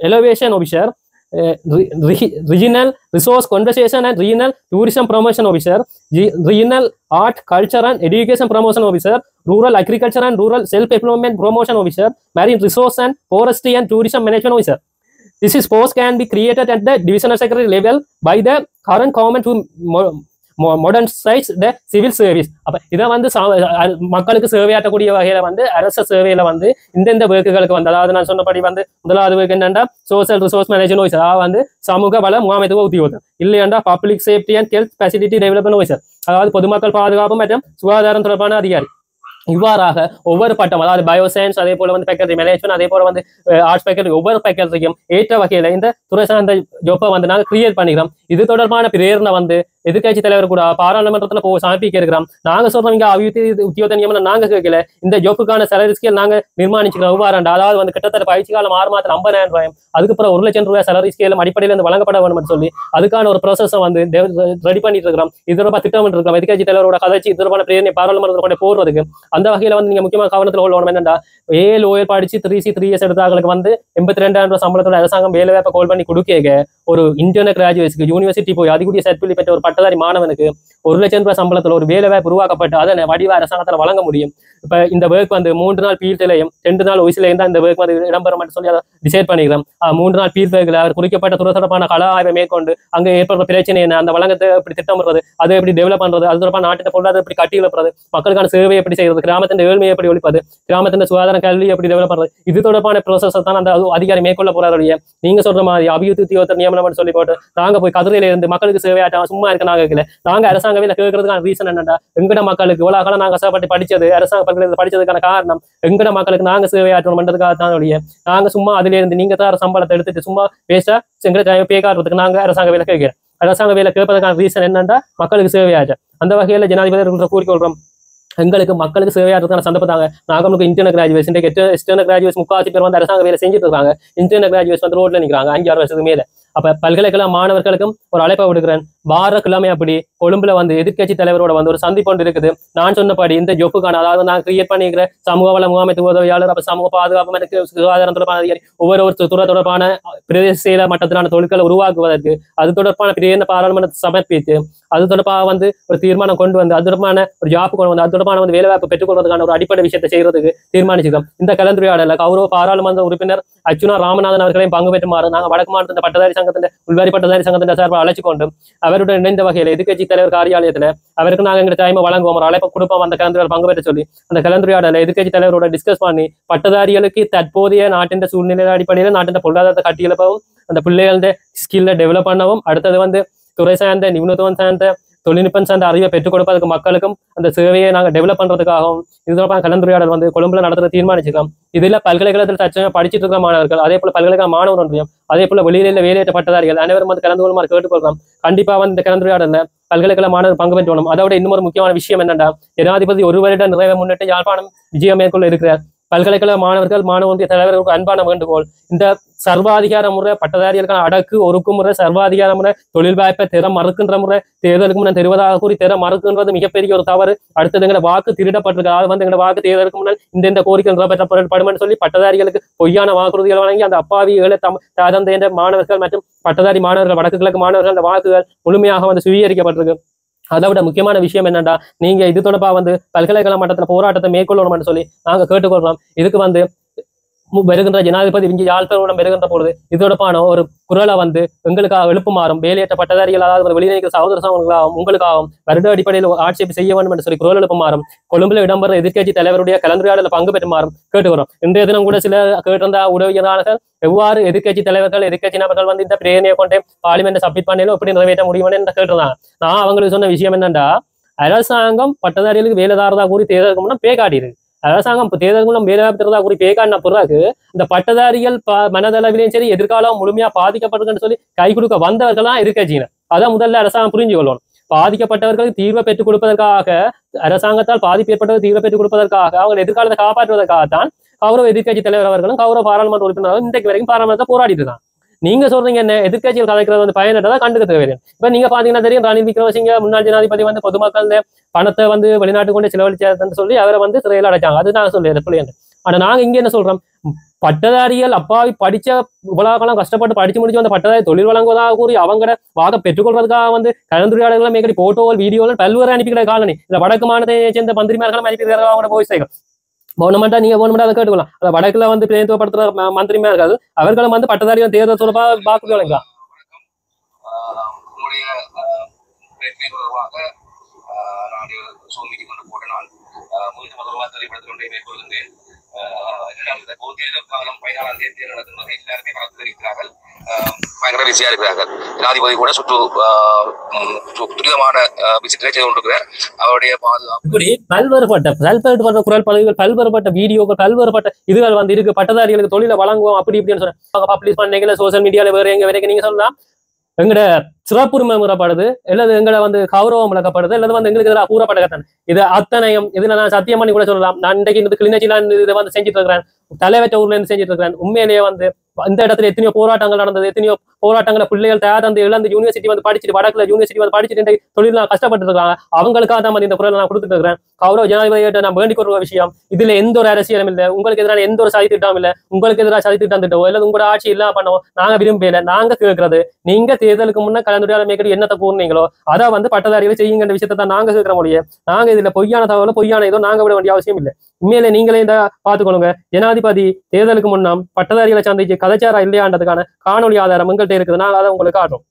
elevation officer regional resource conservation and regional tourism promotion officer regional art culture and education promotion officer rural agriculture and rural self employment promotion officer marine resource and forestry and tourism management officer this is post can be created at the divisional secretary level by the current government to modern size the civil service அப்ப இத வந்து மக்களுக்கு சேவையாற்றக்கூடிய வகையில வந்து அரசு சேவையில வந்து இந்த வேர்க்குகளுக்கு வந்து அதாவது நான் சொன்னபடி வந்து முதலாவது வேர்க்கு என்னன்னா சோஷியல் ரிசோர்ஸ் மேனேஜ்மெண்ட் ஆஃபீஸர் வந்து சமூக வள முகாமைத்துவ உத்தியோகம் இல்லையண்டா public safety and health facility development officer அதாவது பொதுமக்கள் பாதுகாப்பு மற்றும் சுகாதாரம் தொடர்பான அதிகாரி இவ்வாறாக ஒவ்வொரு பட்டம் அதாவது பயோசயின்ஸ் அதே போல வந்து ஃபேக்கல்டி மேனேஜ்மெண்ட் அதே போல வந்து ஆர்ட்ஸ் ஃபேக்கல்டி ஒவ்வொரு ஃபேக்கல்டிக்கும் ஏற்ற வகையில இந்த துறை சார்ந்த ஜாப்பை வந்து நாங்கள் கிரியேட் பண்ணிக்கிறோம் இது தொடர்பான பிரேரணை வந்து எதிர்கட்சி தலைவர் கூட பாராளுமன்றத்துல சமர்ப்பிக்க இருக்கிறோம் நாங்க சொல்றோம் இங்க அபிவிருத்தி உத்தியோக நியமனம் நாங்க கேட்கல இந்த ஜாப்புக்கான சேலரி ஸ்கேல் நாங்க நிர்மாணிச்சுக்கிறோம் இவ்வாறாண்டு அதாவது வந்து கிட்டத்தட்ட பயிற்சி காலம் 6 மாதம் 50,000 ரூபாய் அதுக்கப்புறம் 1 லட்சம் ரூபாய் சேலரி ஸ்கேல் அடிப்படையில் இருந்து வழங்கப்பட வேண்டும் சொல்லி அதுக்கான ஒரு ப்ராசஸை வந்து ரெடி பண்ணிட்டு இருக்கிறோம் இது தொடர்பாக திட்டமிட்டு இருக்கிறோம் எதிர்கட்சி தலைவரோட கதைச்சு இது தொடர்பான பிரேரணை பாராளுமன்றத்தில் கொண்டு போடுறதுக்கு அந்த வகையில வந்து நீங்க முக்கியமாக கவனத்தில் கொள்ளணும் என்னன்னா ஏஎல் ஓஎல் படிச்சு 3 இயர்ஸ் எடுத்தாங்களுக்கு வந்து 82,000 ரூபாய் சம்பளத்தோட அரசாங்கம் வேலை வாய்ப்பை கோல் பண்ணி கொடுக்க ஒரு இன்டர்னல் கிராஜுவேட்ஸ்க்கு யூனிவர்சிட்டி போய் அதுக்குரிய சர்டிபிகேட் பெற்ற ஒரு பட்டதாரி மாணவனுக்கு 1 லட்சம் ரூபாய் சம்பளத்துல ஒரு வேலை வாய்ப்பு உருவாக்கப்பட்டு அதை வடிவ அரசாங்கத்தில் வழங்க முடியும். இப்ப இந்த ஒர்க் வந்து 3 நாள் பீல்ட்லையும் 2 நாள் ஒய்சிலையும் தான் இந்த ஒர்க் வந்து இடம்பெற மட்டும் சொல்லி அதை டிசைட் பண்ணிக்கிறோம். 3 நாள் பீல்ட் ஒர்க்ல அவர் குறிக்கப்பட்ட துறை தொடர்பான கள ஆய்வை மேற்கொண்டு அங்கே ஏற்படுற பிரச்சனை என்ன, அந்த வழங்கத்தை எப்படி திட்டமிடுறது, அதை எப்படி டெவலப் பண்றது, அது தொடர்பான நாட்டின் பொருளாதாரம் எப்படி கட்டி எழுப்புறது, மக்களுக்கான சேவை எப்படி செய்யறது, கிராமத்தின் ஏழ்மையை எப்படி ஒழிப்பது, கிராமத்தின் சுகாதார கல்வி எப்படி டெவலப் பண்றது, இது தொடர்பான ப்ரோசஸ் தான் அந்த அதிகாரி மேற்கொள்ள போறாருடைய. நீங்க சொல்ற மாதிரி அபிவிருத்தி உத்தியோகத்தர் நியமனம் சொல்லி போட்டு நாங்க போய் கதிரையில இருந்து மக்களுக்கு சேவையாட்டம் சும்மா இருக்க நாங்க கேட்கல. நாங்க அரசாங்க வேலை கேட்கறதுக்கான ரீசன் என்னன்னா, எங்கட மக்களுக்கு இவ்வளவு காலம் நாங்க கஷ்டப்பட்டு படிச்சது அரசாங்க பல்கலைக்கழகத்தில் படிச்சதுக்கான காரணம் எங்கட மக்களுக்கு நாங்க சேவையாற்றணும் பண்றதுக்காக தான் ஒழிய நாங்க சும்மா அதுல இருந்து நீங்க தர சம்பளத்தை எடுத்துட்டு சும்மா வேஸ்டா எங்களை பே காட்டுறதுக்கு நாங்க அரசாங்க வேலை கேட்கிறோம். அரசாங்க வேலை கேட்பதற்கான ரீசன் என்னன்னா மக்களுக்கு சேவையாற்ற. அந்த வகையில ஜனாதிபதி கூறிக்கொள்றோம், எங்களுக்கு மக்களுக்கு சேவையாற்றுறதுக்கான சந்தர்ப்பத்தாங்க. நாங்களுக்கு இன்டர்னல் கிராஜுவேஷன் எக்ஸ்டர்னல் கிராஜுவேஷன் 3/4 பேர் வந்து அரசாங்க வேலை செஞ்சுட்டு இருக்காங்க. இன்டர்னல் கிராஜுவேஷன் வந்து ரோட்ல நிற்கிறாங்க 5-6 வருஷத்துக்கு மேல. அப்ப பல்கலைக்கழக மாணவர்களுக்கும் ஒரு அழைப்பை விடுக்கிறேன். வார கிழமை அப்படி கொழும்புல வந்து எதிர்க்கட்சி தலைவரோட வந்து ஒரு சந்திப்பு ஒன்று இருக்குது. நான் சொன்னபடி இந்த ஜொப்புக்கான, அதாவது நான் கிரியேட் பண்ணிக்கிற சமூக வள முகாமைத்துவ உதவியாளர், அப்ப சமூக பாதுகாப்பு எனக்கு சுகாதாரம் தொடர்பான அதிகாரி, ஒவ்வொரு துறை தொடர்பான பிரதேச செயல மட்டத்திலான தொழில்களை உருவாக்குவதற்கு அது தொடர்பான பிரேரணை பாராளுமன்றத்தை சமர்ப்பித்து அது தொடர்பாக வந்து ஒரு தீர்மானம் கொண்டு வந்து அது தொடர்பான ஒரு ஜாப் கொண்டு வந்து அது தொடர்பான வந்து வேலைவாய்ப்பு பெற்றுக்கொள்வதற்கான ஒரு அடிப்படை விஷயத்தை செய்யறதுக்கு தீர்மானிச்சிருக்கோம். இந்த கலந்துரையாடல கௌரவ பாராளுமன்ற உறுப்பினர் அர்ச்சுனா ராமநாதன் அவர்களையும் பங்கு பெற்றுமாறு நாங்கள் வடக்கு மாநிலத்தின் பட்டதாரி சங்கத்தின் உள்வாரி பட்டதாரி சங்கத்தின் சார்பாக அழைச்சு கொண்டு அவருடன் இணைந்த வகையில் எதிர்க்கட்சி தலைவர் காரியாலயத்தில் அவருக்கு நாங்கள் எங்க டைமை வழங்குவோம், ஒரு அழைப்பை கொடுப்போம் அந்த கலந்துரையாடல் பங்கு பெற்ற சொல்லி அந்த கலந்துரையாடல எதிர்க்கட்சி தலைவரோட டிஸ்கஸ் பண்ணி பட்டதாரிகளுக்கு தற்போதைய நாட்டின் சூழ்நிலை அடிப்படையில் நாட்டின் பொருளாதாரத்தை கட்டியெழுப்பவும் அந்த பிள்ளைகளோட ஸ்கில்லை டெவலப் பண்ணவும் அடுத்தது வந்து துறை சார்ந்த நிபுணத்துவம் சார்ந்த தொழில்நுட்பம் சார்ந்த அறிவை பெற்றுக் கொடுப்பதற்கு மக்களுக்கும் அந்த சேவையை நாங்கள் டெவலப் பண்றதுக்காகவும் இது தொடர்பான கலந்துரையாடல் வந்து கொழும்புல நடத்துற தீர்மானிச்சிருக்கோம். இதுல பல்கலைக்கழகத்தில் தற்சமயம் படிச்சுட்டு இருக்கிற மாணவர்கள், அதே போல பல்கலைக்கழக மாணவர் ஒன்றியம், அதே போல வெளியில வேலையற்ற பட்டதாரிகள் அனைவரும் வந்து கலந்து கொள்ளுமாறு கேட்டுக்கொள்றோம். கண்டிப்பா வந்து இந்த கலந்துரையாடல பல்கலைக்கழக மாணவர் பங்கு பெற்றணும். அதோட இன்னொரு முக்கியமான விஷயம் என்னன்னா, ஜனாதிபதி 1 வருட நிறைவை முன்னிட்டு யாழ்ப்பாணம் விஜயம் மேற்கொள்ள இருக்கிறார். பல்கலைக்கழக மாணவர்கள் மாணவ ஒன்றிய தலைவர்களுக்கு அன்பான வேண்டுகோள், இந்த சர்வாதிகார முறை பட்டதாரிகளுக்கான அடக்கு ஒடுக்குமுறை, சர்வாதிகார முறை, தொழில் வாய்ப்பை திற மறுக்கின்ற முறை, தேர்தலுக்கு முன்னால் தெரிவதாக கூறி திற மறுக்கின்றது மிகப்பெரிய ஒரு தவறு. அடுத்தது எங்களை வாக்கு திருடப்பட்டிருக்கு. அது வந்து எங்களை வாக்கு தேர்தலுக்கு முன்னால் இந்த கோரிக்கை நிறைவேற்றப்படும் சொல்லி பட்டதாரிகளுக்கு பொய்யான வாக்குறுதிகள் வழங்கி அந்த அப்பாவி ஏழை தந்த மாணவர்கள் மற்றும் பட்டதாரி மாணவர்கள் வடக்கு கிழக்கு மாணவர்கள் அந்த வாக்குகள் முழுமையாக வந்து சுவீகரிக்கப்பட்டிருக்கு. அதை விட முக்கியமான விஷயம் என்னன்னா, நீங்க இது தொடர்பா வந்து பல்கலைக்கழக மட்டத்தில் போராட்டத்தை மேற்கொள்ளணும்னு சொல்லி நாங்க கேட்டுக்கொள்றோம். இதுக்கு வந்து வருகின்ற ஜனாதிபதி இங்கே யாழ்ப்பாணம் வருகின்ற பொழுது இது தொடர்பான ஒரு குரலை வந்து எங்களுக்காக எழுப்புமாறும், வேலையற்ற பட்டதாரிகள் அதாவது வெளிநீக்க சகோதர சகோதரர்களாகவும் உங்களுக்காகவும் வருட அடிப்படையில் ஆட்சேபி செய்ய வேண்டும் என்று சொல்லி குரல் எழுப்புமாறும் கொழும்புல இடம்பெற எதிர்க்கட்சி தலைவருடைய கலந்துரையாடலில் பங்கு பெற்றுமாறும் கேட்டுக்கிறோம். இன்றைய தினம் கூட சில கேட்டிருந்த உதவியாளர்கள் எவ்வாறு எதிர்க்கட்சி தலைவர்கள் எதிர்க்கட்சி நபர்கள் வந்து இந்த பிரேரணையை கொண்டே பார்லிமெண்ட் சப்மிட் பண்ணாலும் எப்படி நிறைவேற்ற முடியும்னு என்று கேட்டிருந்தாங்க. நான் அவங்களுக்கு சொன்ன விஷயம் என்னன்னா, அரசாங்கம் பட்டதாரிகளுக்கு வேலை தாரதா கூறி தேர்தலுக்கு முன்னா பே காட்டியிருக்கு. அரசாங்கம் தேர்தல் மூலம் வேலைவாய்ப்பு கூறி பே காட்டின பிறகு இந்த பட்டதாரிகள் மனதளவிலையும் சரி எதிர்காலம் முழுமையா பாதிக்கப்பட்டிருக்குன்னு சொல்லி கை கொடுக்க வந்தவர்கள் தான் எதிர்க்கட்சியினர். அதான் முதல்ல அரசாங்கம் புரிஞ்சு கொள்ளணும். பாதிக்கப்பட்டவர்களுக்கு தீர்வை பெற்றுக் கொடுப்பதற்காக, அரசாங்கத்தால் பாதிப்பு ஏற்பட்டவர் தீர்வை பெற்றுக் கொடுப்பதற்காக, அவங்க எதிர்காலத்தை காப்பாற்றுவதற்காகத்தான் கௌரவ எதிர்க்கட்சி தலைவர் அவர்களும் கௌரவ பாராளுமன்ற உறுப்பினர்களும் இன்றைக்கு வரைக்கும் பாராளுமன்றத்தை போராடிட்டு இருக்காங்க. நீங்க சொல்றீங்க என்ன எதிர்க்கட்சிகள் கதைக்கிறது வந்து பயனற்றதா கண்டுக்க தேவையில்லை. இப்ப நீங்க பாத்தீங்கன்னா தெரியும், ரணில் விக்ரமசிங்க முன்னாள் ஜனாதிபதி வந்து பொதுமக்கள் பணத்தை வந்து வெளிநாட்டு கொண்டு செலவழிச்சாருன்னு சொல்லி அவரை வந்து சிறையில் அடைச்சாங்க. அது நான் சொல்லிடுறேன் எப்படி. ஆனா நாங்க இங்க என்ன சொல்றோம், பட்டதாரிகள் அப்பாவி படிச்ச இவ்வளவு காலம் கஷ்டப்பட்டு படிச்சு முடிச்சு வந்த பட்டதாரி தொழில் வழங்குவதாக கூறி அவங்கள வாக பெற்றுக்கொள்வதற்காக வந்து கலந்துரையாடல்களை மேற்கொண்டு போட்டோகள் வீடியோகள் பல்வேறு அனுப்பிக்கிற காலனி இந்த வடக்கு மாநிலத்தை சேர்ந்த மந்திரிமார்களும் அனுப்பிக்கிறாங்க. அவங்களோட போய் சேர்க்கும் கவர்மெண்டா நீங்க கவர்மெண்டா அதை கேட்டுக்கலாம். அதை வடக்குல வந்து பிரதிநிதித்துவப்படுத்துற மந்திரிமா இருக்காது, அவர்களும் வந்து பட்டதாரிகள் தேர்தல் தொடர்பா வாக்குறுதி வழங்கலாம். பயங்கர பிஸியா இருக்கிறார்கள். ஜனாதிபதி கூட துரிதமான விசிட்டை செய்து கொண்டிருக்கிறார். அவருடைய பாதுகாப்பு இப்படி பல்வேறுபட்ட குரல் பதிவுகள், பல்வேறுபட்ட வீடியோக்கள், பல்வேறுபட்ட இதுகள் வந்து இருக்கு. பட்டதாரிகளுக்கு தொழிலை வழங்குவோம் அப்படி இப்படின்னு சொன்னாங்க. பப்ளிஷ் பண்ணீங்க சோசியல் மீடியால வேற எங்க வரைக்கும் நீங்க சொல்லலாம் எங்கட சிறப்புரிமை முறைப்படுது, அல்லது எங்களை வந்து கௌரவம் விளக்கப்படுது, அல்லது வந்து எங்களுக்கு எதிராக கூறப்பட்ட கட்டணம் இது அத்தனையும் இதுல நான் சத்தியம் பண்ணி கூட சொல்லலாம். நான் இன்றைக்கு இந்த கிளிநொச்சியில இதை வந்து செஞ்சுட்டு இருக்கிறேன், தலைவற்ற ஊர்ல இருந்து செஞ்சுட்டு இருக்கிறேன். உண்மையிலேயே வந்து இந்த இடத்துல எத்தனையோ போராட்டங்கள் நடந்தது, எத்தனையோ போராட்டங்களை பிள்ளைகள் தயார் அந்த இழந்து யூனிவர்சிட்டி வந்து படிச்சுட்டு வடக்குல யூனிவர்சிட்டி வந்து படிச்சுட்டு தொழில் கஷ்டப்பட்டு இருக்காங்க. அவங்களுக்காக தான் இந்த குரல் நான் கொடுத்துட்டு இருக்கிறேன். கௌரவ ஜனாதிபதியிட்ட நான் வேண்டிக் கொள்ற விஷயம், இதுல எந்த ஒரு அரசியலும் இல்லை, உங்களுக்கு எதிரான எந்த ஒரு சதி திட்டம் இல்லை, உங்களுக்கு எதிராக சதி திட்டம் திட்டவோ இல்லை உங்களோட ஆட்சி எல்லாம் பண்ணவோ நாங்க விரும்பல. நாங்க கேட்கறது நீங்க தேர்தலுக்கு முன்ன கலந்துரையாடல் மேற்கொண்டு என்னத்தை கூறினீங்களோ அதை வந்து பட்டதாரிகளை செய்யுங்க விஷயத்தை தான் நாங்க கேட்கிற முடியும். நாங்க இதுல பொய்யான தகவலோ பொய்யான ஏதோ நாங்க விட வேண்டிய அவசியம் இல்லை. உண்மையிலே நீங்களே இந்த பாத்துக்கொள்ளுங்க. ஜனாதிபதி தேர்தலுக்கு முன்னாம் பட்டதாரிகளை சந்திச்சு கதைச்சாரா இல்லையான்றதுக்கான காணொலி ஆதாரம் எங்கள்கிட்ட இருக்குது. நான் அதை உங்களுக்கு காட்டுறோம்.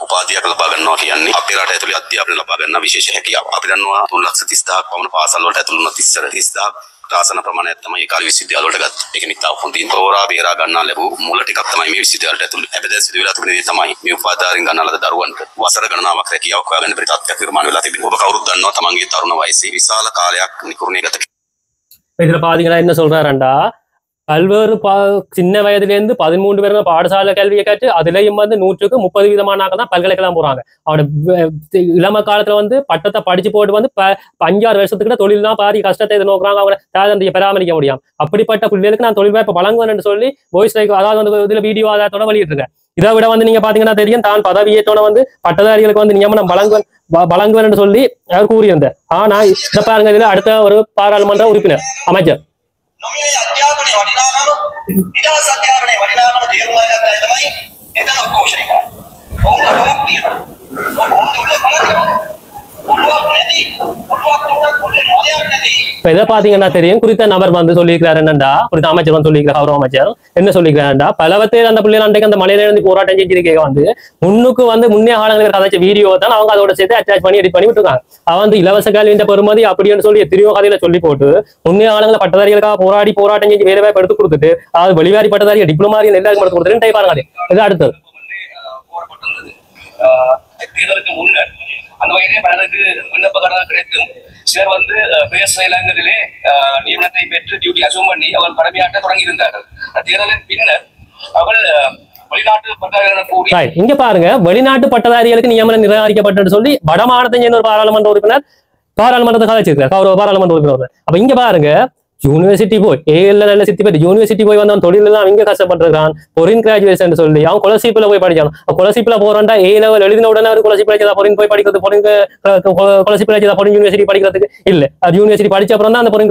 උපාධියක් ලබා ගන්නවා කියන්නේ අපේ රට ඇතුලේ අධ්‍යාපනය ලබා ගන්න විශේෂ හැකියාවක්. අපි දන්නවා 3,30,000ක් පමණ පාසල් වලට ඇතුළු වුණත් ඉස්සර 30,000 ආසන ප්‍රමාණයක් තමයි ඒ කාලේ විශ්වවිද්‍යාල වලට ගත්තේ. ඒක නිතා හොඳින් තෝරා බේරා ගන්නා ලැබූ මුල ටිකක් තමයි මේ විශ්වවිද්‍යාලට ඇතුළු. හැබැයි දැන් සිදු වෙලා තිබෙන දේ තමයි මේ උපාධාරින් ගන්නා ලද දරුවන්ට වසර ගණනාවක් හැකියාවක් හොයාගන්න බැරි තත්ත්වයක් නිර්මාණය වෙලා තිබෙනවා. ඔබ කවුරුත් දන්නවා තමන්ගේ තරුණ වයසේ විශාල කාලයක් නිකුරුණේ ගත. இதுல பாத்தீங்கன்னா என்ன சொல்றாருண்டா, பல்வேறு சின்ன வயதுல இருந்து 13 பேர் பாடசாலை கல்வியை கற்று அதுலயும் வந்து 130% தான் பல்கலைக்கழகம் போறாங்க. அவனோட இளம காலத்துல வந்து பட்டத்தை படிச்சு போட்டு வந்து 5-6 வருஷத்துக்கு தொழில் தான் பாதி கஷ்டத்தை நோக்குறாங்க. அவங்க தாதந்தியை பராமரிக்க முடியும். அப்படிப்பட்ட பிள்ளைகளுக்கு நான் தொழில் வாய்ப்பு வழங்குவேன் சொல்லி வாய்ஸ் லைக் அதாவது வந்து இதுல வீடியோ ஆதாரத்தோட வெளியிட்டிருக்கேன். இதை விட வந்து நீங்க பாத்தீங்கன்னா தெரியும், தான் பதவியேற்றோட வந்து பட்டதாரிகளுக்கு வந்து நியமனம் வழங்குவேன் சொல்லி அவர் கூறியிருந்தார். ஆனா இதை பாருங்க, இதுல அடுத்த ஒரு பாராளுமன்ற உறுப்பினர் அமைச்சர் නොමිලේ අධ්‍යාපනයේ වටිනාකම විලාස අධ්‍යාපනයේ වටිනාකම තේරුම් ගන්න තමයි එතන උද්ඝෝෂණය කරන්නේ. ඔවුන් අරමුණක් තියෙනවා. ඔවුන් තුල බලනවා. ඔළුවක් නැති, ඔළුවක් තුනක් පොල්ලේ මොලයක් නැති. இப்ப இதை பாத்தீங்கன்னா தெரியும், குறித்த நபர் வந்து சொல்லியிருக்கிறார் என்னண்டா, குறித்த அமைச்சர் வந்து சொல்லியிருக்கிற கௌரவ அமைச்சர் என்ன சொல்லியிருக்கிறாருண்டா, பலவத்தையில் அந்த பிள்ளைகள் அன்றைக்கு அந்த மலையில இருந்து போராட்டம் செஞ்சிருக்க வந்து முன்னுக்கு வந்து முன்னே காலங்களில் கதைச்ச வீடியோ தான் அவங்க அதோட சேர்த்து அட்டாச் பண்ணி எடிட் பண்ணி விட்டுருக்காங்க. அவன் வந்து இலவச கல்வியின் பெருமதி அப்படின்னு சொல்லி எத்தனையோ கதையில சொல்லி போட்டு முன்னே காலங்களில் பட்டதாரிகளுக்காக போராட்டம் செஞ்சு வேலை வாய்ப்பு எடுத்து கொடுத்துட்டு அதாவது வெளிவாரி பட்டதாரி டிப்ளமாரி எல்லாருக்கும் எடுத்து கொடுத்துட்டு டைப் பாருங்க. இது அடுத்தது தேர்தலுக்கு முன்னர் அந்த வகையிலே பலருக்கு விண்ணப்பகராக கிடைக்கும். சிலர் வந்து பேர் செயலகங்களிலே நியமனத்தை பெற்று டியூட்டி அசூம் பண்ணி அவர் கடமையாற்ற தொடங்கி இருந்தார்கள். தேர்தலின் பின்னர் அவர் வெளிநாட்டு பட்டதாரிகள் கூடி இங்க பாருங்க, வெளிநாட்டு பட்டதாரிகளுக்கு நியமனம் நிராகரிக்கப்பட்டது சொல்லி வடமாநிலத்தை சேர்ந்த ஒரு பாராளுமன்ற உறுப்பினர் பாராளுமன்றத்தை கதைச்சிருக்காரு, கௌரவ பாராளுமன்ற உறுப்பினர். அப்ப இங்க பாருங்க, யூனிவர்சிட்டி போய் நல்ல சித்தி போய் யூனிவர்சிட்டி போய் வந்தான் தொழில் எல்லாம் இங்க கஷ்டப்பட்டிருக்கான். பொரின் கிராஜுவேஷன் சொல்லி அவன் கொலசீப்பில் போய் படிச்சான். கொலசீப்பில் போறான்டா A level எழுதின உடனே அவர் கொலசீப்பில் வச்சதா பொரின் போய் படிக்கிறது, பொரின் கொலசீப்பில் வச்சதா பொரின் யூனிவர்சிட்டி படிக்கிறதுக்கு இல்ல. அது யூனிவர்சிட்டி படிச்ச அப்புறம் தான் அந்த பொரின்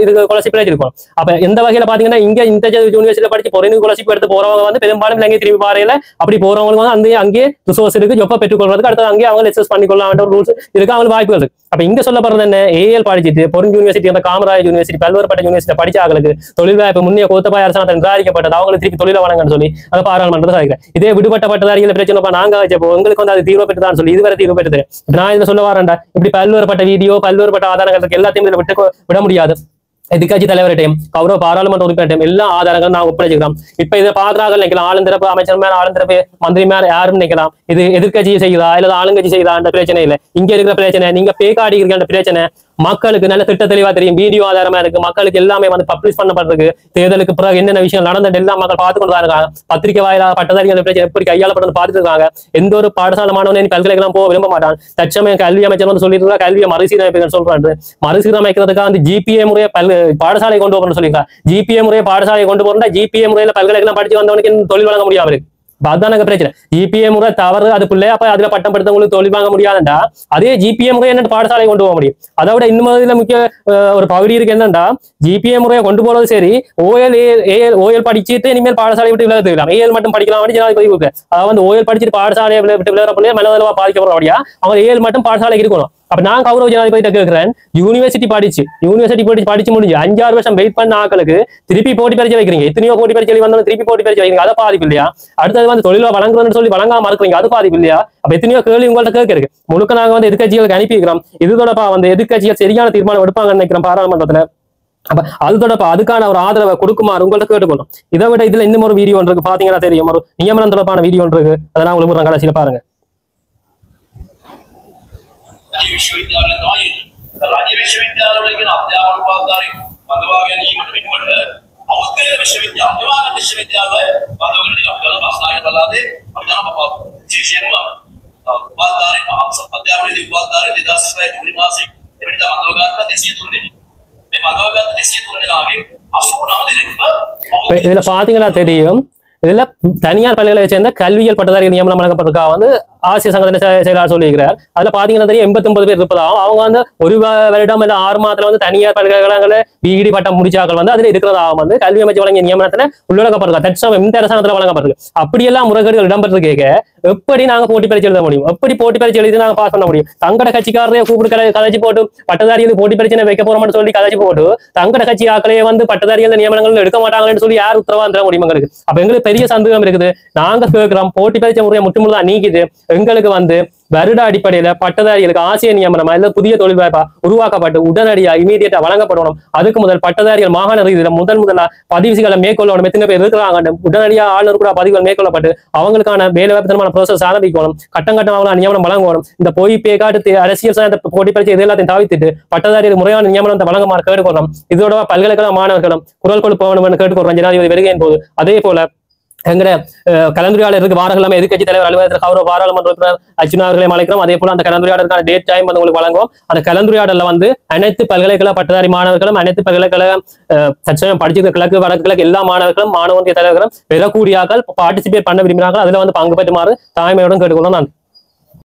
இது கொலசீப்பில் வச்சிருக்கோம். அப்ப எந்த வகையில பாத்தீங்கன்னா இங்க இந்த யூனிவர்சிட்டியில படிச்சு பொரின் கொலசீப்பு எடுத்து போறவங்க வந்து பெரும்பாலும் இலங்கை திரும்பி பாறையில அப்படி போறவங்களுக்கு வந்து அந்த அங்கேயே ரிசோர்ஸ் இருக்கு, ஜொப்ப பெற்றுக்கொள்றதுக்கு அடுத்து அங்கேயே அவங்க எக்ஸஸ் பண்ணிக்கொள்ளலாம் ரூல்ஸ் இருக்கு, அவங்களுக்கு வாய்ப்புகள் இருக்கு. அப்ப இங்க சொல்லப்படுறது என்ன, ஏஎல் படிச்சுட்டு பொரின் யூனிவர்சிட்டி அந்த காமராஜ் யூனிவர்சிட்டி பல்வேறுபட்ட யூனிவர்சிட்டி படிச்ச தொழில் வாய்ப்பு முன்னே கோத்தபாய அரசாங்கம் நிராகரிக்கப்பட்டது, அவங்களுக்கு திருப்பி தொழில வழங்கன்னு சொல்லி அதை பாராளுமன்றத்தை சாதிக்கிறேன். இதே விடுபட்ட பட்டதாரிகள் பிரச்சனை நாங்க வச்சப்போ உங்களுக்கு வந்து அது தீர்வு பெற்றுதான் சொல்லி இதுவரை தீர்வு பெற்றது. நான் இதுல சொல்ல வரேன்டா, இப்படி பல்வேறுபட்ட வீடியோ பல்வேறுபட்ட ஆதாரங்களுக்கு எல்லாத்தையும் விட முடியாது. எதிர்கட்சி தலைவர்கிட்டையும் கௌரவ பாராளுமன்ற உறுப்பினர்கிட்டையும் எல்லா ஆதாரங்களும் நான் ஒப்படைச்சுக்கிறோம். இப்ப இதை பாக்குறாங்க நினைக்கலாம், ஆளுந்திரப்பு அமைச்சர் மேல ஆளுந்திரப்பு மந்திரி மேல யாரும் நினைக்கலாம் இது எதிர்கட்சி செய்யுதா இல்ல ஆளுங்கட்சி செய்யுதா என்ற பிரச்சனை இல்லை. இங்க இருக்கிற பிரச்சனை நீங்க பேக்காடி இருக்கிற பிரச்சனை மக்களுக்கு நல்ல திட்ட தெளிவா தெரியும், வீடியோ ஆதாரமா இருக்கு, மக்களுக்கு எல்லாமே வந்து பப்ளிஷ் பண்ணப்பட்டிருக்கு. தேர்தலுக்கு பிறகு என்னென்ன விஷயம் நடந்தது எல்லாம் மக்கள் பார்த்து கொண்டு தான் இருக்காங்க. பத்திரிகை வாயிலாக பட்டதாரிகள் பிரச்சனை எப்படி கையாளப்பட்டு பார்த்துட்டு இருக்காங்க. எந்த ஒரு பாடசாலை மாணவனே பல்கலைக்கழகம் போக விரும்ப மாட்டான். தற்சமயம் கல்வி அமைச்சர் வந்து சொல்லிட்டு கல்வியை மறுசீரமைப்பு சொல்றாரு. மறுசீரமைக்கிறதுக்காக வந்து ஜிபிஏ முறையை பாடசாலை கொண்டு போறோம்னு சொல்லியிருக்காங்க. ஜிபிஏ முறையை பாடசாலை கொண்டு போறோம்னா ஜிபிஏ முறையில பல்கலைக்கழகம் படிச்சு வந்தவனுக்கு தொழில் வழங்க முடியாது. அதான பிரச்சனை. ஜிபிஏ முறை தவறு, அது பிள்ளை அப்ப அதுல பட்டம் படுத்தவங்களுக்கு தொழில் வாங்க முடியாதுண்டா அதே ஜிபிஏ முறை என்ன பாடசாலை கொண்டு போக முடியும். அதை விட இன்னும் இதுல முக்கிய ஒரு பகுதி இருக்கு என்னன்னா, ஜிபிஏ முறையை கொண்டு போறது சரி, ஓஎல் படிச்சுட்டு இனிமேல் பாடசாலை விட்டு விலகலாம், ஏஎல் மட்டும் படிக்கலாம் ஜனாதிபதி இருக்கு. அதாவது வந்து ஓஎல் படிச்சுட்டு பாடசாலையை விட்டு விளையாட பிள்ளைய மனதளவா பாதிக்கப்படுற அப்படியா அவங்க ஏஎல் மட்டும் பாடசாலைக்கு இருக்கணும். அப்ப நான் கௌரவ ஜனாதிபதி கேட்கிறேன், யூனிவர்சிட்டி படிச்சு முடிஞ்சு 5-6 வருஷம் வெயிட் பண்ண ஆக்களுக்கு திருப்பி போட்டி பரிச்சை வைக்கிறீங்க. எத்தனையோ போட்டி பரிச்சை வந்தாலும் திருப்பி போட்டி பரிச்சை வைக்கிறீங்க, அதை பாதிப்பு இல்லையா? அடுத்தது வந்து தொழில வழங்குறதுன்னு சொல்லி வழங்காம மறுக்கிறீங்க, அது பாதிப்பு இல்லையா? அப்ப எத்தனையோ கேள்வி உங்கள்ட்ட கேட்க முழுக்க நாங்க வந்து எதிர்கட்சிகளுக்கு அனுப்பிக்கிறோம். இது தொடர்பா வந்து எதிர்கட்சிகள் சரியான தீர்மானம் எடுப்பாங்கன்னு நினைக்கிறோம் பாராளுமன்றத்துல. அப்ப அது தொடர்பா அதுக்கான ஒரு ஆதரவை கொடுக்குமாறு உங்கள்ட்ட கேட்டுக்கொள்ளும். இதை விட இதுல இன்னும் ஒரு வீடியோ இருக்கு, பாத்தீங்கன்னா தெரியும், ஒரு நியமனம் தொடர்பான வீடியோ இருக்கு, அதெல்லாம் உங்களுக்கு கடைசியில பாருங்க. විශ්වවිද්‍යාලවල අධ්‍යාපන උපාධාරී පදවා ගැනීමට වෙනුවට මක්කල විශ්වවිද්‍යාල විවාහ විශ්වවිද්‍යාල වදවලදී අපේ මාස්ටර් බලාදේ අපි දාපපා ජීෂේම වාදාරේ අධ්‍යාපනයේ වාදාරේ 2006 ජූනි මාසයේ එවිට මතවගත්ත 203 මේ මතවගත්ත 203 ලාගේ 89 இதுல பாத்தீங்கன்னா தெரியும். இதுல தனியார் பள்ளிகளை சேர்ந்த கல்வியல் பட்டதாரி நியமனம் வழங்கப்பட்டிருக்கா வந்து ஆசிய சங்கத்தின் செயலாளர் சொல்லியிருக்கிறார். அதுல பாத்தீங்கன்னா தெரியும் 89 பேர் இருப்பதாகவும் அவங்க வந்து ஒரு வருடம் இல்ல 6 மாதத்துல வந்து தனியார் பல்கலைக்கழகங்கள பிஇடி பட்டம் முடிச்சாக்கள் வந்து அதுல இருக்கிறதாகவும் வந்து கல்வி அமைச்சு வழங்கிய நியமனத்துல உள்ளடக்கப்பட்டிருக்கா. தற்சமயம் இந்த அரசாங்கத்துல வழங்கப்பட்டிருக்கு. அப்படியெல்லாம் முறைகேடுகள் இடம்பெற்று கேட்க எப்படி நாங்க போட்டி பரீட்சை எழுத முடியும்? எப்படி போட்டி பரீட்சை எழுதி நாங்க பாஸ் பண்ண முடியும்? தங்கட கட்சிக்காரரையே கூப்பிட்டு கதைச்சு போட்டு பட்டதாரிகள் போட்டி பரீட்சை வைக்க போறோம்னு சொல்லி கதைச்சு போட்டு தங்கட கட்சி ஆக்களையே வந்து பட்டதாரிகள் நியமனங்கள் எடுக்க மாட்டாங்கன்னு சொல்லி யார் உத்தரவாதம் தர முடியும்? எங்களுக்கு அப்ப எங்களுக்கு பெரிய சந்தேகம் இருக்குது. நாங்க கேட்கிறோம் போட்டி பரீட்சை முறையை முற்றுமுழுதா நீக்கிட்டு எங்களுக்கு வந்து வருட அடிப்படையில பட்டதாரிகளுக்கு ஆசிய நியமனமா இல்ல புதிய தொழில் வாய்ப்பா உருவாக்கப்பட்டு உடனடியா இமீடியட்டா வழங்கப்படணும். அதுக்கு முதல் பட்டதாரிகள் மாகாண ரீதியில முதலா பதிவுகளை மேற்கொள்ளணும். எத்தனை பேர் இருக்கிறாங்க உடனடியா ஆளுநர் கூட பதிவுகள் மேற்கொள்ளப்பட்டு அவங்களுக்கான வேலைவாய்ப்பு தரமான ப்ரோசஸ் ஆரம்பிக்கணும். கட்டம் கட்டமாக நியமனம் வழங்கணும். இந்த பொய் பேக்காட்டு அரசியல் சார்ந்த போட்டி பரீட்சை இது எல்லாத்தையும் தவிர்த்துட்டு பட்டதாரிகள் முறையான நியமனத்தை வழங்குமாறு கேட்டுக்கொள்றோம். இதோட பல்கலைக்கழக மாணவர்களும் குரல் கொடுப்பவனும் கேட்டுக்கொள்றோம் ஜனாதிபதி வருகையின் போது. அதே போல எங்கட கலந்துரையாடலுக்கு வாரக்கிழமை எதிர்க்கட்சி தலைவர் அலுவலகத்தில் கௌரவ பாராளுமன்ற உறுப்பினர் அர்ஜுனா அவர்களையும் அழைக்கிறோம். அதே போல அந்த கலந்துரையாடலுக்கான டேட் டைம் வந்து உங்களுக்கு வழங்குவோம். அந்த கலந்துரையாடல வந்து அனைத்து பல்கலைக்கழக பட்டதாரி மாணவர்களும் அனைத்து பல்கலைக்கழக தற்சமயம் படிச்சிருக்க கிழக்கு வடக்கு எல்லா மாணவர்களும் மாணவ தலைவர்களும் பெறக்கூடியாக்கள் பார்ட்டிசிபேட் பண்ண விரும்பினார்கள். அதுல வந்து பங்கு பெற்றுமாறு தாய்மையுடன் கேட்டுக்கொள்ளும். நான்